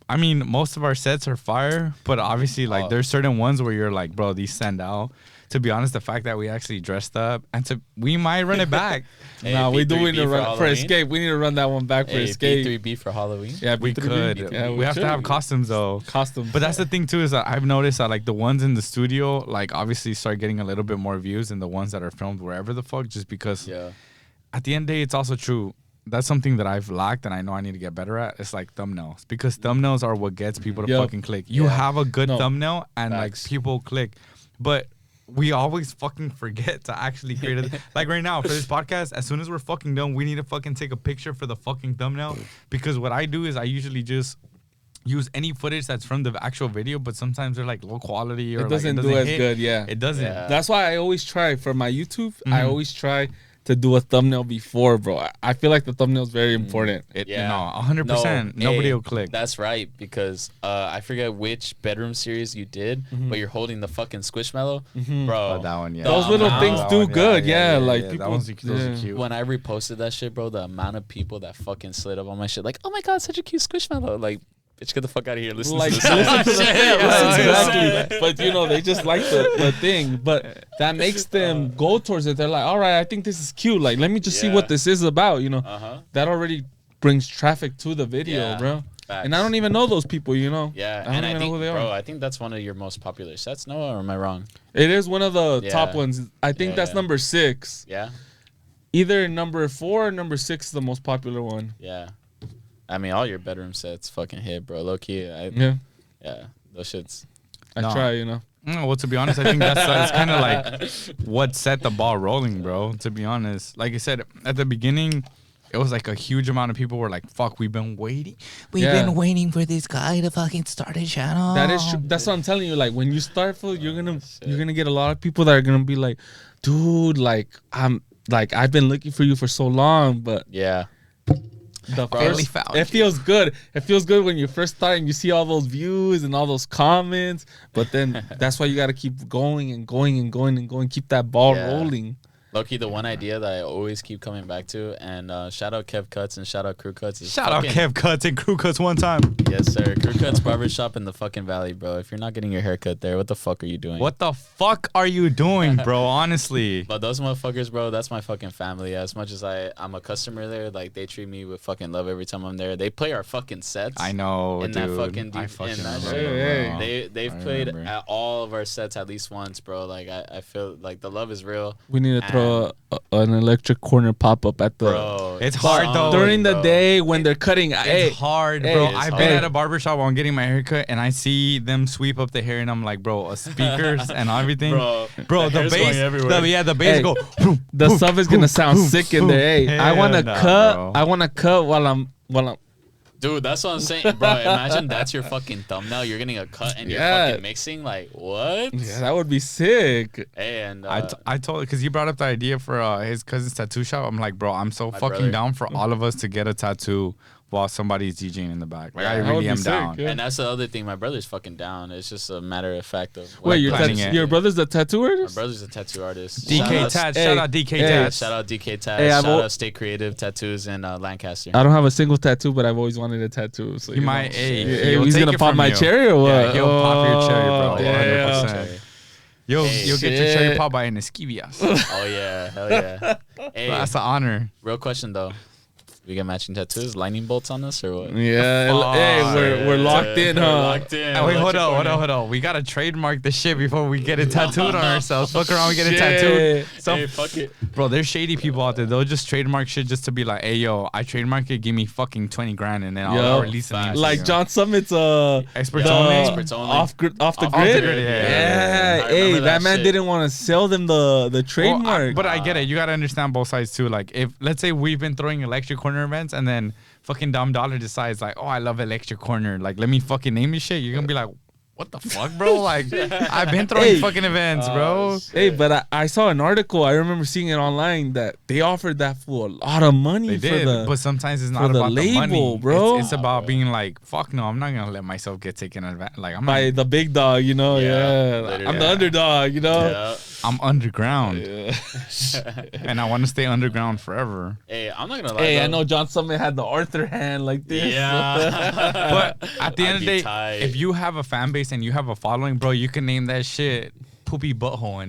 I mean, most of our sets are fire, but obviously, like, there's certain ones where you're like, bro, these stand out. To be honest, the fact that we actually dressed up and we might run it back. No, we do need to run for Escape. We need to run that one back for Escape. B3B for Halloween. Yeah, we could. Yeah, we have to have costumes though. Costumes. But that's the thing too, is that I've noticed that like the ones in the studio, like obviously start getting a little bit more views than the ones that are filmed wherever the fuck, just because. Yeah. At the end of the day, it's also true. That's something that I've lacked and I know I need to get better at. It's like thumbnails, because thumbnails are what gets people to fucking click. You have a good thumbnail and like people click, but we always fucking forget to actually create it. Like right now for this podcast, as soon as we're fucking done, we need to fucking take a picture for the fucking thumbnail, because what I do is I usually just use any footage that's from the actual video, but sometimes they're like low quality or it doesn't like, do as hit. good. Yeah, it doesn't. Yeah. That's why I always try for my YouTube. I always try to do a thumbnail before, bro. I feel like the thumbnail is very important. No, 100%. Nobody will click. That's right, because I forget which bedroom series you did, but you're holding the fucking Squishmallow, bro. Oh, that one, yeah. Those little things do good, like people. Those are cute. When I reposted that shit, bro, the amount of people that fucking slid up on my shit, like, oh my god, such a cute Squishmallow, like. Bitch, get the fuck out of here. Listen to this. Exactly. But, they just like the thing. But that makes them go towards it. They're like, all right, I think this is cute. Like, let me just see what this is about, That already brings traffic to the video, bro. Facts. And I don't even know those people, Yeah, I don't even know who they are. Bro, I think that's one of your most popular sets, Noah, or am I wrong? It is one of the top ones. I think that's number 6. Yeah? Either number 4 or number 6 is the most popular one. Yeah. I mean, all your bedroom sets fucking hit, bro. Low key. Yeah, those shits. I try, Well, to be honest, I think that's kind of like what set the ball rolling, bro. To be honest, like I said at the beginning, it was like a huge amount of people were like, "Fuck, we've been waiting. We've been waiting for this guy to fucking start a channel." That is true. That's what I'm telling you. Like when you start, you're gonna get a lot of people that are gonna be like, "Dude, like I've been looking for you for so long," but yeah. It feels good. It feels good when you first start and you see all those views and all those comments. But then that's why you got to keep going and going and going and going. Keep that ball rolling. Low-key, the one idea that I always keep coming back to, and shout out Kev Cuts and shout out Crew Cuts. Shout out Kev Cuts and Crew Cuts one time. Yes, sir. Crew Cuts Barbershop in the fucking Valley, bro. If you're not getting your hair cut there, what the fuck are you doing? What the fuck are you doing, bro? Honestly. But those motherfuckers, bro, that's my fucking family. As much as I'm a customer there, like, they treat me with fucking love every time I'm there. They play our fucking sets. I know, in dude. that fucking They've played at all of our sets at least once, bro. Like, I feel like the love is real. We need to throw an electric corner pop up at the. Bro, it's hard though during the day when they're cutting. It's hard, bro. I've been at a barbershop while I'm getting my haircut, and I see them sweep up the hair, and I'm like, bro, speakers and everything, bro. The bass, the bass go. The stuff is gonna sound sick in there. Hey, I wanna cut while I'm. Dude, that's what I'm saying, bro. Imagine that's your fucking thumbnail. You're getting a cut and you're fucking mixing. Like, what? Yeah, that would be sick. Hey, and I told, because he brought up the idea for his cousin's tattoo shop. I'm like, bro, I'm so fucking down for all of us to get a tattoo while somebody's DJing in the back. Like Yeah, I that really would be am sick, down. yeah. And that's the other thing. My brother's fucking down. It's just a matter of fact of Wait, planning it. your brother's a tattoo My artist? brother's a tattoo artist. DK Tats. Shout out DK hey, Tats. Shout out DK Tats. Hey, Shout out Stay Creative Tattoos in Lancaster. I don't have a single tattoo, but I've always wanted a tattoo. So You might. hey, he's gonna pop my cherry or what? Yeah, he'll pop your cherry, bro. Yeah. 100%. You'll get your cherry pop by an esquivias. Oh yeah, hell yeah. Hey, That's an honor. real question though. We get matching tattoos, lightning bolts on us or what? Yeah. Hey, we're locked in, huh? We're locked in. Wait, hold on. We gotta trademark the shit before we get it tattooed on ourselves. Fuck around, we get it tattooed. Hey, fuck it. Bro, there's shady people out there. They'll just trademark shit just to be like, hey, yo, I trademark it, give me fucking 20 grand, and then I'll release it. Like John Summit's Experts only. Experts only. off the Off the grid. grid, yeah. Yeah. I Hey, remember that that man shit. didn't want to sell them the trademark. But I get it. You gotta understand both sides too. Like, if let's say we've been throwing electric corner events, and then fucking Dom Dollar decides like, oh, I love electric corner. Like, let me fucking name this shit. You're gonna be like, what the fuck, bro? Like, I've been throwing fucking events, bro. Hey, but I saw an article. I remember seeing it online that they offered that for a lot of money. They for did, the, but sometimes it's for not the about the label, money, bro. It's about being like, fuck no, I'm not gonna let myself get taken advantage. Like, I'm by not, the big dog, you know. Yeah, Yeah, literally. I'm the underdog, you know. Yeah. I'm underground, Yeah. and I want to stay underground forever. Hey, I'm not gonna lie. Hey, though. I know John Summit had the Arthur hand like this. Yeah. But at the end of the day, if you have a fan base and you have a following, bro, you can name that shit Poopy Butthole,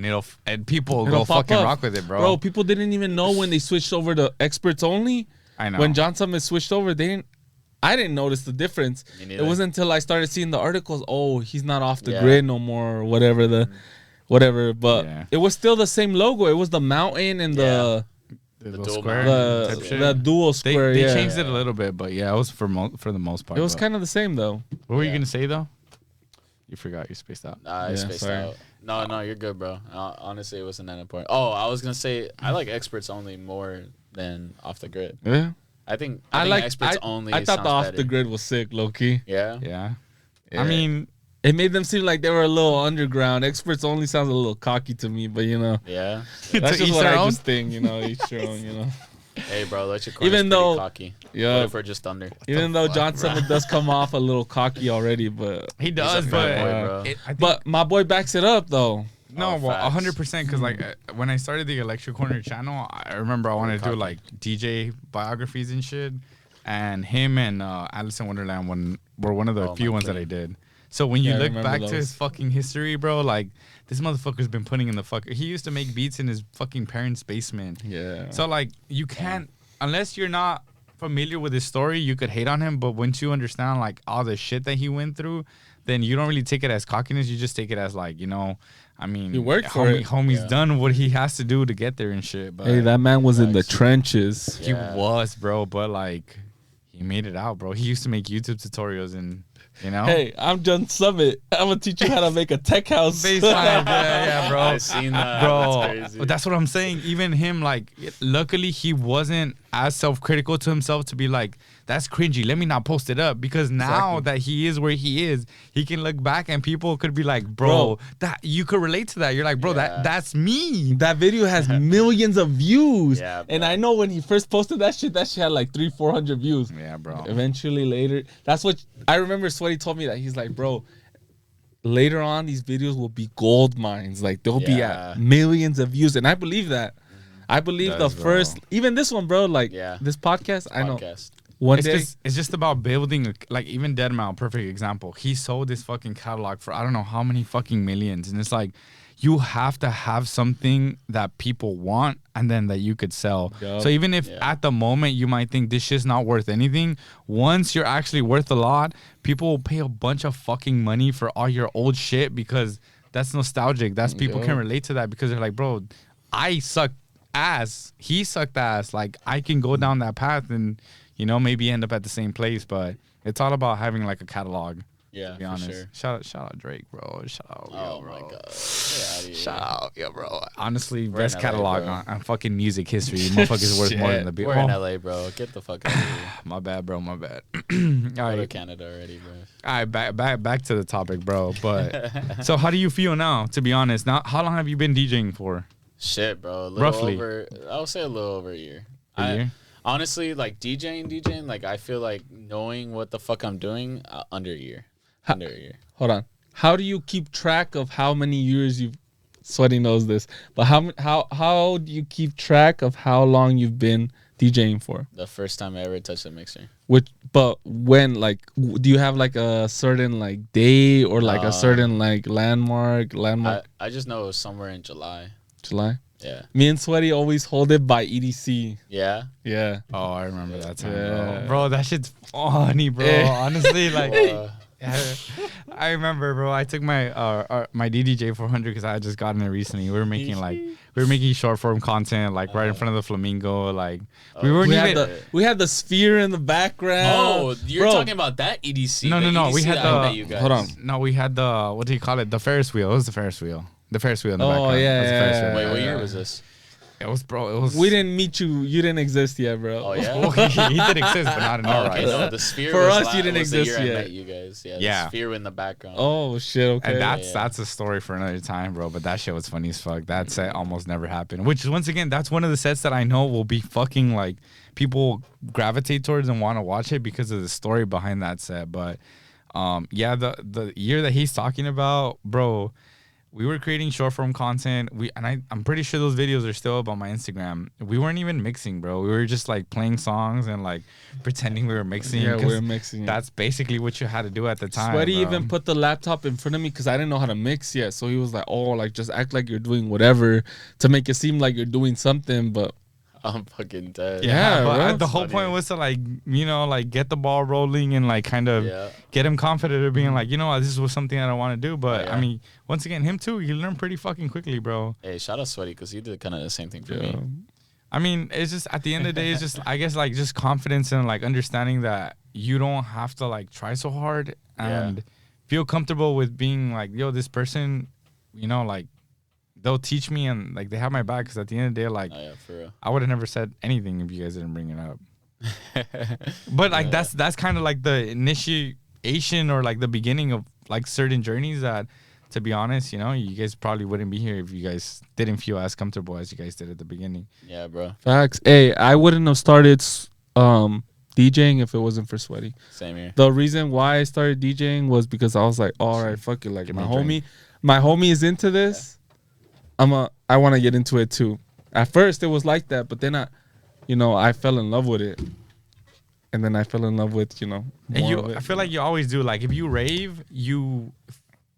and people will It'll go pop fucking up. rock with it, bro. Bro, people didn't even know when they switched over to experts only. I know. When John Summit switched over, I didn't notice the difference. Me It neither. wasn't until I started seeing the articles. Oh, he's not off the Yeah. grid no more, or whatever. But Yeah. it was still the same logo. It was the mountain and the The little dual square the type shit. the dual They square. they yeah. changed it a little bit, but yeah, it was for the most part. It was but- kind of the same though. What were you Yeah. gonna say though? You forgot. You spaced out. Nah, I Yeah, spaced sorry. out. No, you're good, bro. Honestly, it wasn't that important. Oh, I was gonna say I like experts only more than off the grid. Yeah. I think like experts only. I thought the sounds off better. the grid was sick, low key. Yeah. Yeah. Yeah. I mean, It made them seem like they were a little underground. Experts only sounds a little cocky to me, but you know, Yeah. that's To just each what their I own. just think. You know, each their own. You know. Hey, bro, let your corners Even pretty though- cocky. Yeah. What if we're just under? Even though John Summit does come off a little cocky already, but he does, fat but boy, bro. I think, but my boy backs it up though. no, Oh, well, facts. 100%. Because like when I started the Electric Corner channel, I remember I wanted to do like DJ biographies and shit, and him and Alice in Wonderland were one of the Oh, few my ones that king. I did. So when you Yeah, I look remember back to those. his fucking history, bro, like this motherfucker's been putting in the fuck. He used to make beats in his fucking parents' basement. Yeah. So like you can't unless you're not familiar with his story, you could hate on him. But once you understand like all the shit that he went through, then you don't really take it as cockiness. You just take it as like, you know, I mean, He worked for it. Homie's Yeah. done what he has to do to get there and shit. But Hey, that man was in the Facts. trenches. he Yeah. was, bro. But like, he made it out, bro. He used to make YouTube tutorials and, you know. Hey, I'm John Summit. I'm gonna teach you how to make a tech house. Baseline, yeah, bro. I've seen that. Bro, That's crazy. that's what I'm saying. Even him, like, luckily he wasn't as self-critical to himself to be like, that's cringy. Let me not post it up. Because now that he is where he is, he can look back and people could be like, bro, that you could relate to that. You're like, bro, Yeah. that's me. That video has millions of views. Yeah, and bro. I know when he first posted that shit had like 300-400 views. Yeah, bro. Eventually later, that's what I remember. Sweaty told me that he's like, bro, later on these videos will be gold mines. Like they'll be Yeah. at millions of views, and I believe that. I believe Does, the bro. first, even this one, bro. Like Yeah. this podcast, I know Podcast. one It's day. just about building, like, even Deadmau5, perfect example. He sold this fucking catalog for I don't know how many fucking millions. And it's like, you have to have something that people want and then that you could sell. Yup. So even if at the moment you might think this shit's not worth anything, once you're actually worth a lot, people will pay a bunch of fucking money for all your old shit because that's nostalgic. That's people can Yup. relate to that because they're like, bro, I sucked ass. He sucked ass. Like, I can go down that path and, you know, maybe end up at the same place. But it's all about having like a catalog. Yeah, To be for honest. sure. Shout out Drake, bro. Shout out, Oh yo, bro. my god. Get out of here. Shout out, yo, bro. Honestly, We're in best LA, catalog bro. on fucking music history. Motherfuckers worth more than the beat. We're in Oh, LA, bro. Get the fuck out of here. my bad, bro. My bad. All Go to right, Canada already, bro. all right. Back to the topic, bro. But so, how do you feel now? To be honest, now, how long have you been DJing for? Shit, bro. A little Roughly. over. I would say a little over a year. A year? Honestly, like DJing, like I feel like knowing what the fuck I'm doing under a year. Hold on. How do you keep track of how many years you've? Sweaty knows this, but how do you keep track of how long you've been DJing for? The first time I ever touched a mixer. But when, like, do you have like a certain like day or like a certain like landmark? I just know it was somewhere in July. Yeah. Me and Sweaty always hold it by EDC. Yeah. Yeah. Oh, I remember that time, bro. That shit's funny, bro. Honestly, like. I remember, bro. I took my my DDJ 400 because I had just gotten it recently. We were making short form content like right in front of the Flamingo. Like we had the sphere in the background. Oh, you're talking about that EDC? No. EDC We had the hold on. No, we had the what do you call it? The Ferris wheel. It was the Ferris wheel. The Ferris wheel in the background. Oh yeah. Wait, what year was this? It was, bro. It was. We didn't meet you. You didn't exist yet, bro. Oh yeah. Well, he did exist, but not in our eyes. No, the sphere for us. You didn't was exist the year yet. I met you guys. Yeah. The sphere in the background. Oh shit. Okay. And that's a story for another time, bro. But that shit was funny as fuck. That set almost never happened. Which once again, that's one of the sets that I know will be fucking like people gravitate towards and want to watch it because of the story behind that set. But yeah, the year that he's talking about, bro. We were creating short form content. I'm pretty sure those videos are still up on my Instagram. We weren't even mixing, bro. We were just like playing songs and like pretending we were mixing. Yeah, we were mixing. That's basically what you had to do at the time. Sweaty even put the laptop in front of me because I didn't know how to mix yet. So he was like, "Oh, like just act like you're doing whatever to make it seem like you're doing something." But I'm fucking dead. Yeah, but the whole point was to like, you know, like get the ball rolling and like kind of get him confident of being like, you know, this was something that I want to do. But I mean, once again, him too, he learned pretty fucking quickly, bro. Hey, shout out Sweaty because he did kind of the same thing for me. I mean, it's just at the end of the day, it's just I guess like just confidence and like understanding that you don't have to like try so hard and feel comfortable with being like, yo, this person, you know, like. They'll teach me and like they have my back because at the end of the day, like for real. I would have never said anything if you guys didn't bring it up. But like that's kind of like the initiation or like the beginning of like certain journeys that, to be honest, you know, you guys probably wouldn't be here if you guys didn't feel as comfortable as you guys did at the beginning. Yeah, bro. Facts. Hey, I wouldn't have started DJing if it wasn't for Sweaty. Same here. The reason why I started DJing was because I was like, all right, fuck it, like my homie is into this. I want to get into it too. At first it was like that, but then I fell in love with it. And then I fell in love with, I feel like you always do. Like if you rave, you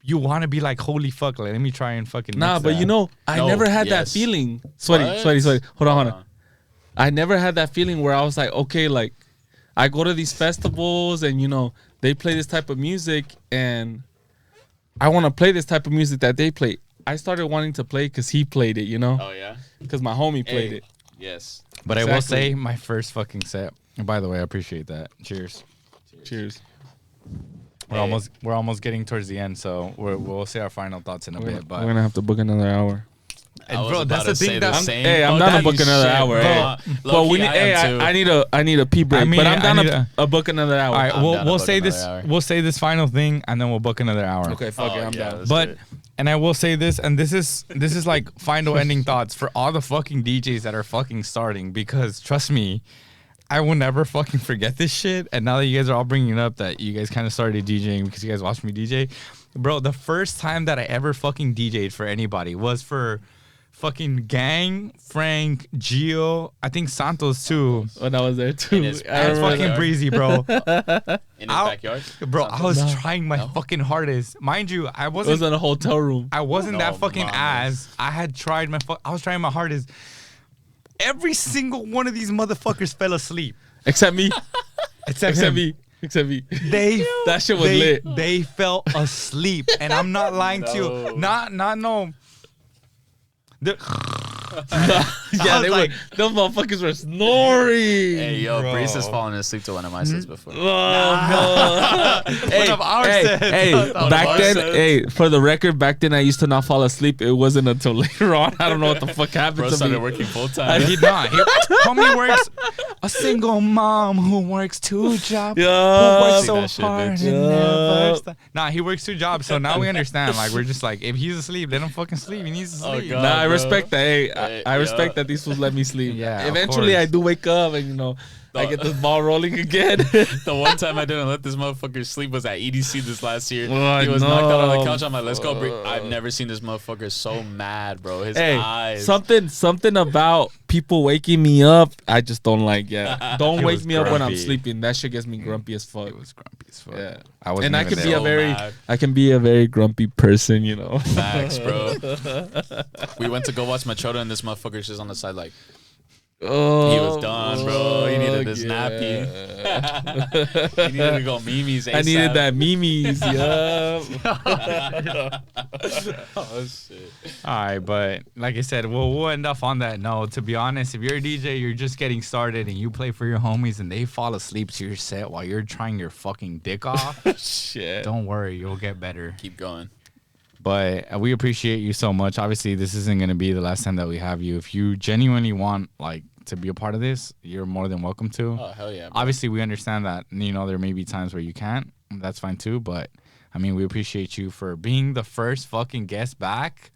want to be like, holy fuck, like, let me try and fucking mix but that. I never had that feeling. Sweaty. Hold on. I never had that feeling where I was like, okay, like I go to these festivals and they play this type of music and I want to play this type of music that they play. I started wanting to play because he played it, Oh, yeah? Because my homie played it. Yes. But exactly. I will say my first fucking set. And by the way, I appreciate that. Cheers. We're almost getting towards the end, so we'll say our final thoughts in a bit. But we're gonna have to book another hour. And bro, that's the thing. I'm down to book another hour. But we need. I need a pee break. But I'm down to book another hour. All right, we'll say this. We'll say this final thing, and then we'll book another hour. Okay, fuck it. I'm down. But. And I will say this, and this is like final ending thoughts for all the fucking DJs that are fucking starting, because trust me, I will never fucking forget this shit. And now that you guys are all bringing it up that you guys kind of started DJing because you guys watched me DJ, bro, the first time that I ever fucking DJ'd for anybody was for fucking Gang, Frank, Gio, I think Santos too. When I was there too. That's fucking breezy, bro. In his backyard? Bro, Santos? I was trying my fucking hardest. Mind you, I wasn't. It was in a hotel room. I wasn't that fucking ass. I had tried I was trying my hardest. Every single one of these motherfuckers fell asleep. Except me. Except me. That shit was lit. They fell asleep. And I'm not lying to you. No. Yeah, they like, those motherfuckers were snoring. Hey, yo, Breeze has fallen asleep to one of my sets before. Oh, no. Hey, back then, for the record, back then I used to not fall asleep. It wasn't until later on. I don't know what the fuck happened to me. Started working full time. He not. Homie works a single mom who works 2 jobs. Who works so hard and never stop. Nah, he works 2 jobs. So now we understand. Like we're just like, if he's asleep, let him fucking sleep. He needs to sleep. I respect that. Hey, I respect that. that these fools let me sleep. Yeah, eventually I do wake up and I get this ball rolling again. The one time I didn't let this motherfucker sleep was at EDC this last year. Oh, he was knocked out on the couch. I'm like, let's go. go. I've never seen this motherfucker so mad, bro. His Hey, eyes. something about people waking me up, I just don't like. Yeah, don't He wake was me up when I'm grumpy. sleeping. That shit gets me grumpy as fuck. It was grumpy as fuck. Yeah, I wasn't and I even can be there. I can be a very grumpy person. Facts, bro. We went to go watch Machoda and this motherfucker's just on the side like, Oh, he was done, bro. He needed his nappy. He needed to go Mimi's ASAP. I needed that Mimi's. Yeah. Oh, shit. All right, but like I said, we'll end up on that note. To be honest, if you're a DJ, you're just getting started and you play for your homies and they fall asleep to your set while you're trying your fucking dick off, Shit. don't worry, you'll get better. Keep going. But we appreciate you so much. Obviously, this isn't going to be the last time that we have you. If you genuinely want to be a part of this, you're more than welcome to. Oh, hell yeah, bro. Obviously, we understand that, there may be times where you can't. That's fine too. But, we appreciate you for being the first fucking guest back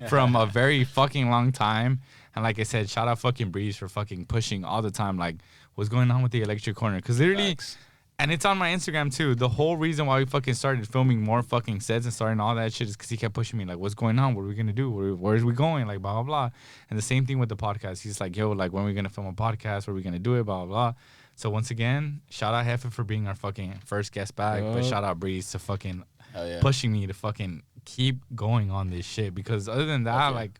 from a very fucking long time. And like I said, shout out fucking Breeze for fucking pushing all the time. Like, what's going on with the electric corner? Because literally... Facts. And it's on my Instagram, too. The whole reason why we fucking started filming more fucking sets and starting all that shit is because he kept pushing me, like, what's going on? What are we going to do? Where is we going? Like, blah, blah, blah. And the same thing with the podcast. He's like, yo, like, when are we going to film a podcast? Where are we going to do it? Blah, blah, blah. So, once again, shout out Jefe for being our fucking first guest back. But shout out Breeze to fucking pushing me to fucking keep going on this shit. Because other than that,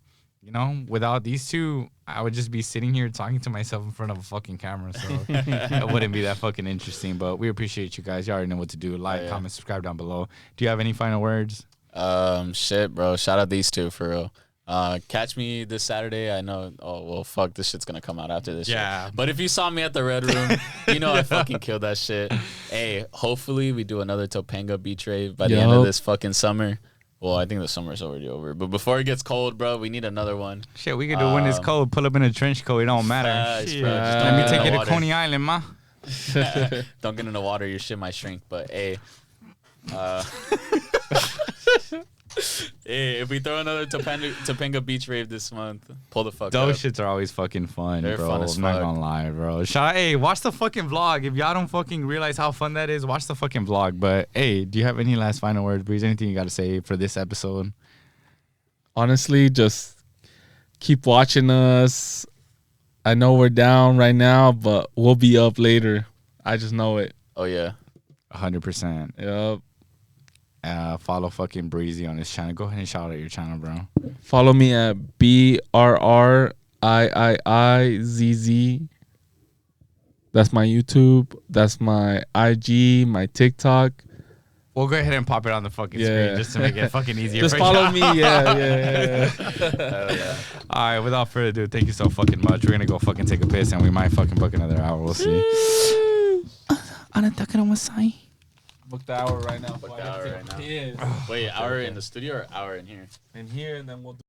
without these two, I would just be sitting here talking to myself in front of a fucking camera. So it wouldn't be that fucking interesting. But we appreciate you guys. You already know what to do. Like, comment, subscribe down below. Do you have any final words? Shit, bro. Shout out these two for real. Catch me this Saturday. I know. Oh, well, fuck. This shit's going to come out after this shit. But if you saw me at the Red Room, I fucking killed that shit. Hey, hopefully we do another Topanga Beach rave by the end of this fucking summer. Well, I think the summer's already over. But before it gets cold, bro, we need another one. Shit, we can do when it's cold. Pull up in a trench coat. It don't matter. Shit. Bro, let me take you to Coney Island, ma. Don't get in the water. Your shit might shrink. But, hey. Hey, if we throw another Topanga Beach rave this month, pull the fuck up. Those shits are always fucking fun, They're bro. fun as I'm not fuck. gonna lie, bro. Hey, watch the fucking vlog. If y'all don't fucking realize how fun that is, watch the fucking vlog. But, hey, do you have any last final words, Breeze? Anything you got to say for this episode? Honestly, just keep watching us. I know we're down right now, but we'll be up later. I just know it. Oh, yeah. 100%. Yep. Follow fucking Breezy on his channel. Go ahead and shout out your channel, bro. Follow me at BRRIIIZZ. That's my YouTube. That's my IG, my TikTok. We'll go ahead and pop it on the fucking screen just to make it fucking easier. Just for follow y'all. me. Yeah. All right, without further ado, thank you so fucking much. We're gonna go fucking take a piss and we might fucking book another hour. We'll see. Book the hour right now. Wait, hour in the studio or hour in here? In here, and then we'll do